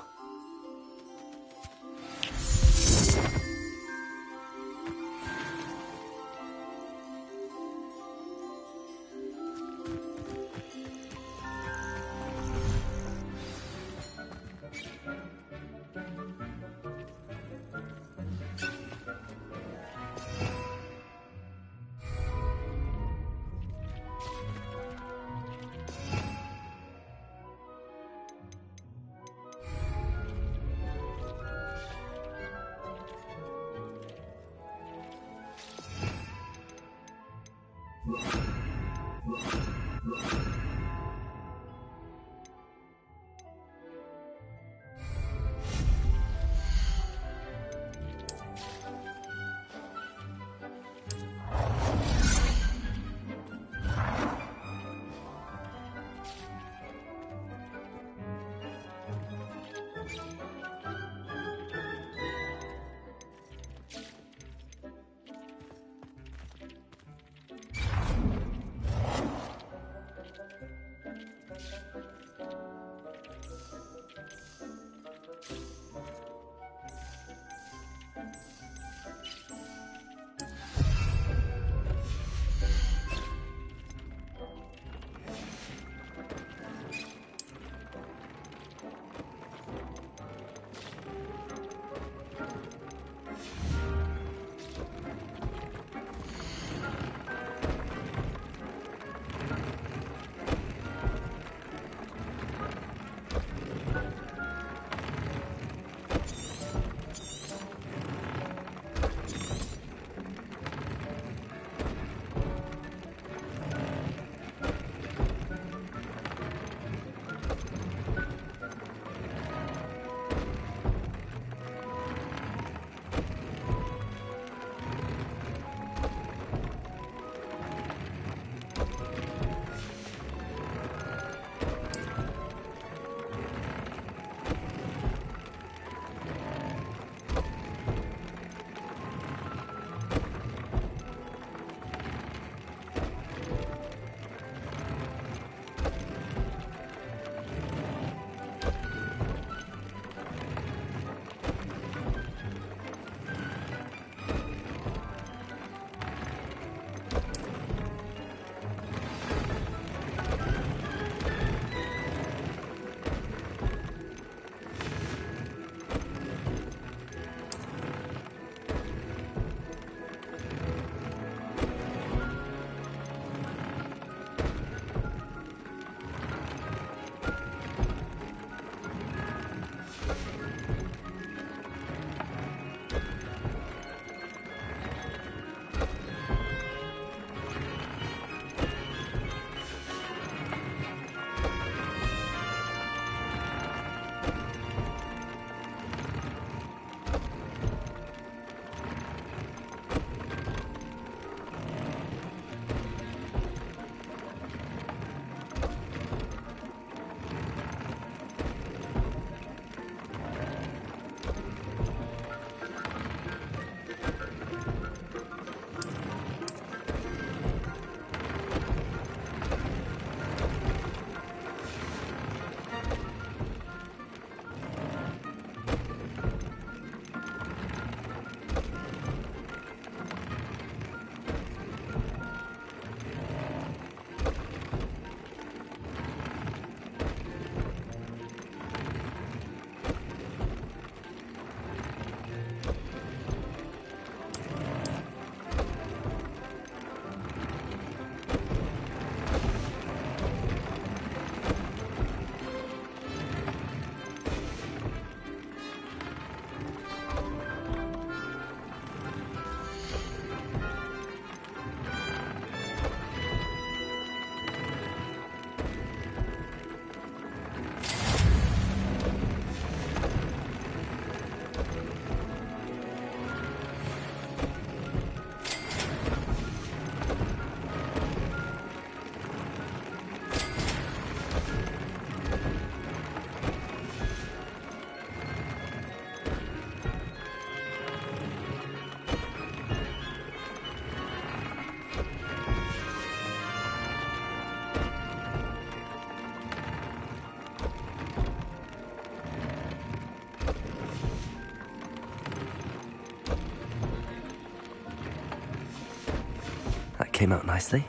came out nicely.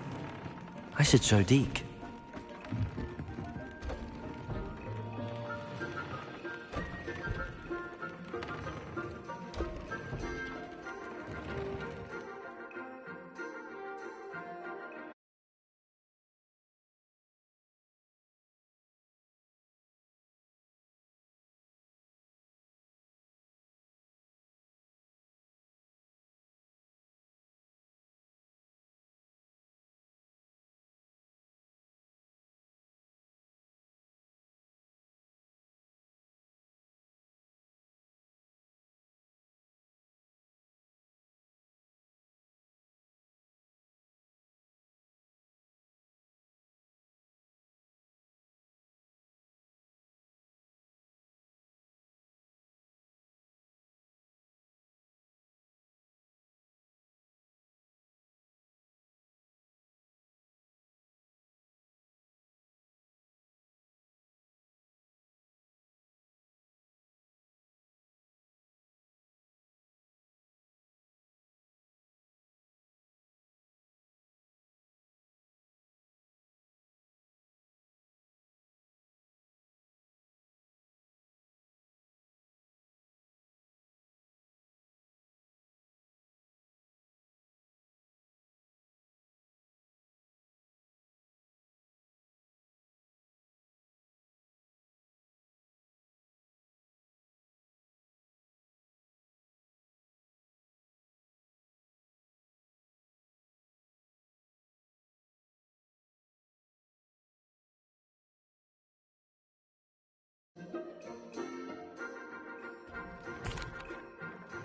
I should show Deke.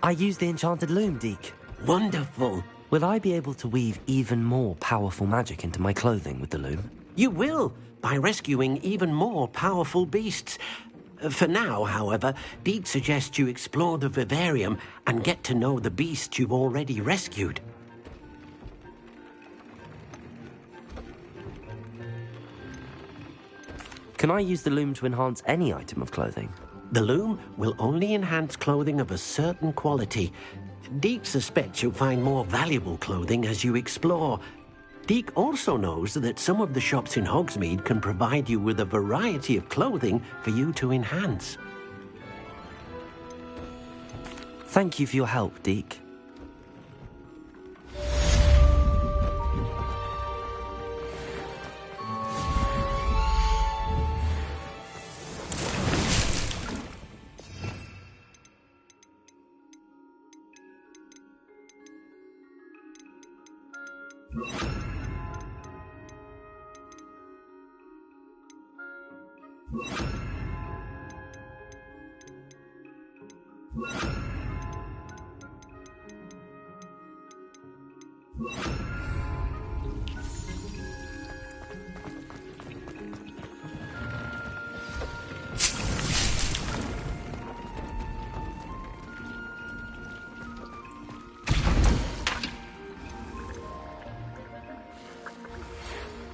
I used the enchanted loom, Deke. Wonderful. Will I be able to weave even more powerful magic into my clothing with the loom? You will, by rescuing even more powerful beasts. For now, however, Deke suggests you explore the vivarium and get to know the beasts you've already rescued. Can I use the loom to enhance any item of clothing? The loom will only enhance clothing of a certain quality. Deke suspects you'll find more valuable clothing as you explore. Deke also knows that some of the shops in Hogsmeade can provide you with a variety of clothing for you to enhance. Thank you for your help, Deke.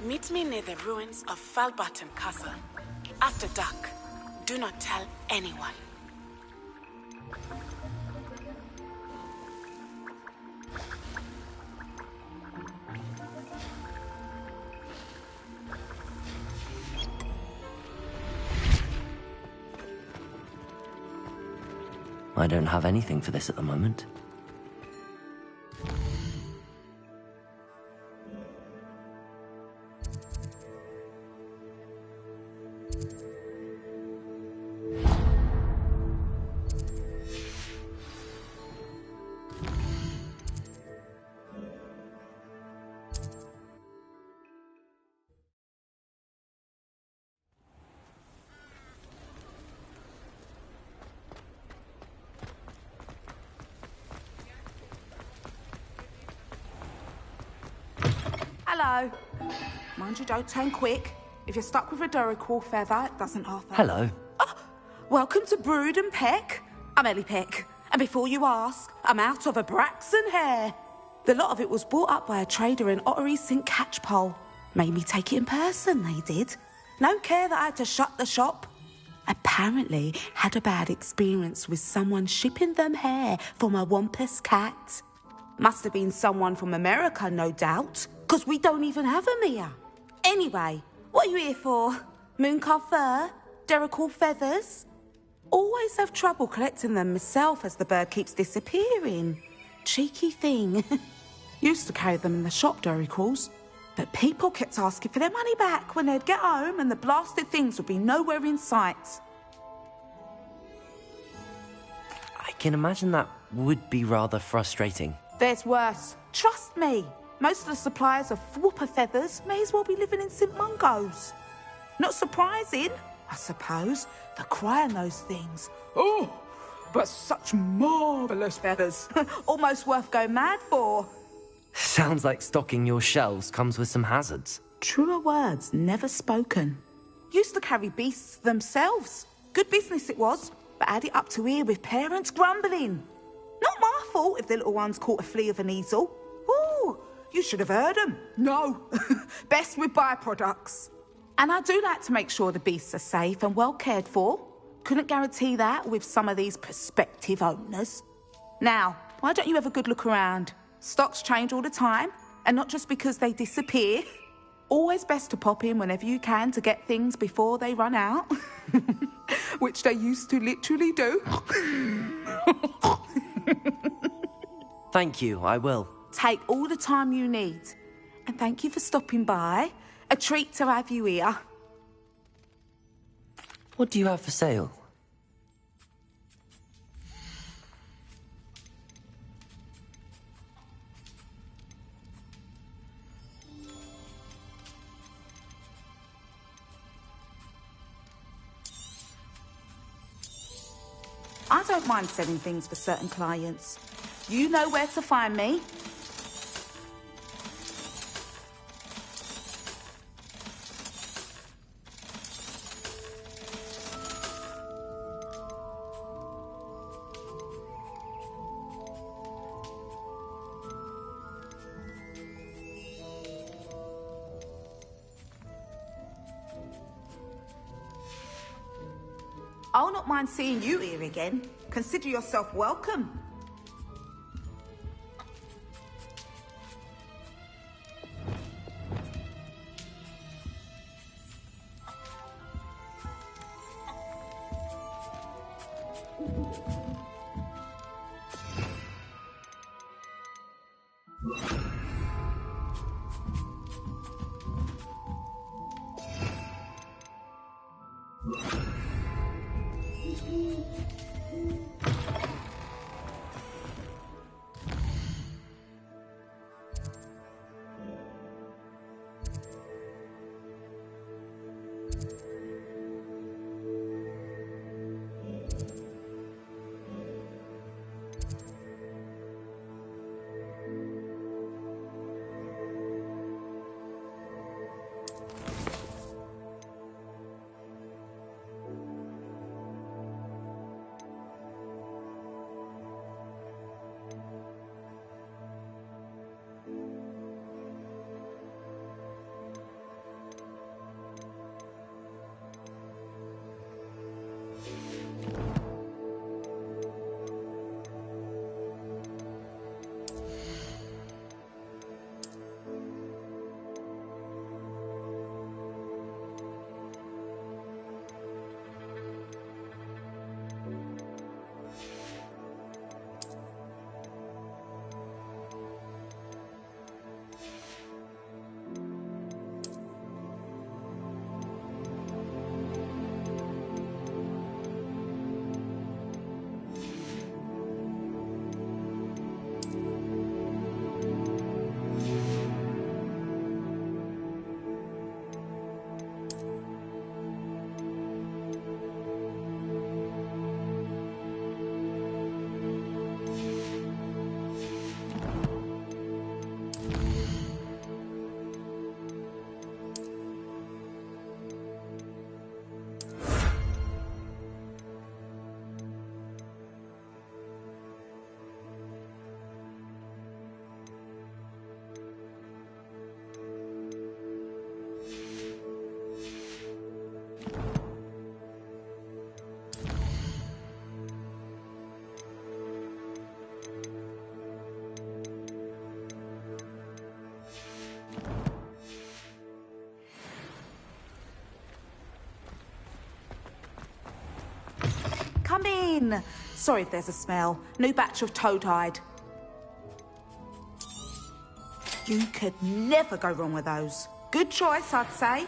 Meet me near the ruins of Falbarton Castle. After dark. Do not tell anyone. I don't have anything for this at the moment. Hello. Mind you don't turn quick. If you're stuck with a Duracell feather, it doesn't offer. Hello. Oh, welcome to Brood and Peck. I'm Ellie Peck. And before you ask, I'm out of a Braxton hair. The lot of it was bought up by a trader in Ottery St. Catchpole. Made me take it in person, they did. No care that I had to shut the shop. Apparently had a bad experience with someone shipping them hair for my Wampus cat. Must have been someone from America, no doubt, 'cause Because we don't even have them here. Anyway, what are you here for? Mooncarved fur? Derrickle feathers? Always have trouble collecting them myself as the bird keeps disappearing. Cheeky thing. Used to carry them in the shop, Derricles. But people kept asking for their money back when they'd get home and the blasted things would be nowhere in sight. I can imagine that would be rather frustrating. There's worse. Trust me. Most of the suppliers of whooper feathers may as well be living in St Mungo's. Not surprising, I suppose, the cry on those things. Oh, but such marvellous feathers. Almost worth going mad for. Sounds like stocking your shelves comes with some hazards. Truer words never spoken. Used to carry beasts themselves. Good business it was, but had it up to here with parents grumbling. Not my fault if the little ones caught a flea of an easel. Ooh, you should have heard them. No, best with byproducts. And I do like to make sure the beasts are safe and well cared for. Couldn't guarantee that with some of these prospective owners. Now, why don't you have a good look around? Stocks change all the time, and not just because they disappear. Always best to pop in whenever you can to get things before they run out. Which they used to literally do. Thank you, I will. Take all the time you need. And thank you for stopping by. A treat to have you here. What do you have for sale? I don't mind selling things for certain clients. You know where to find me. I'll not mind seeing you here again. Consider yourself welcome. in. Sorry if there's a smell. New batch of toad hide. You could never go wrong with those. Good choice, I'd say.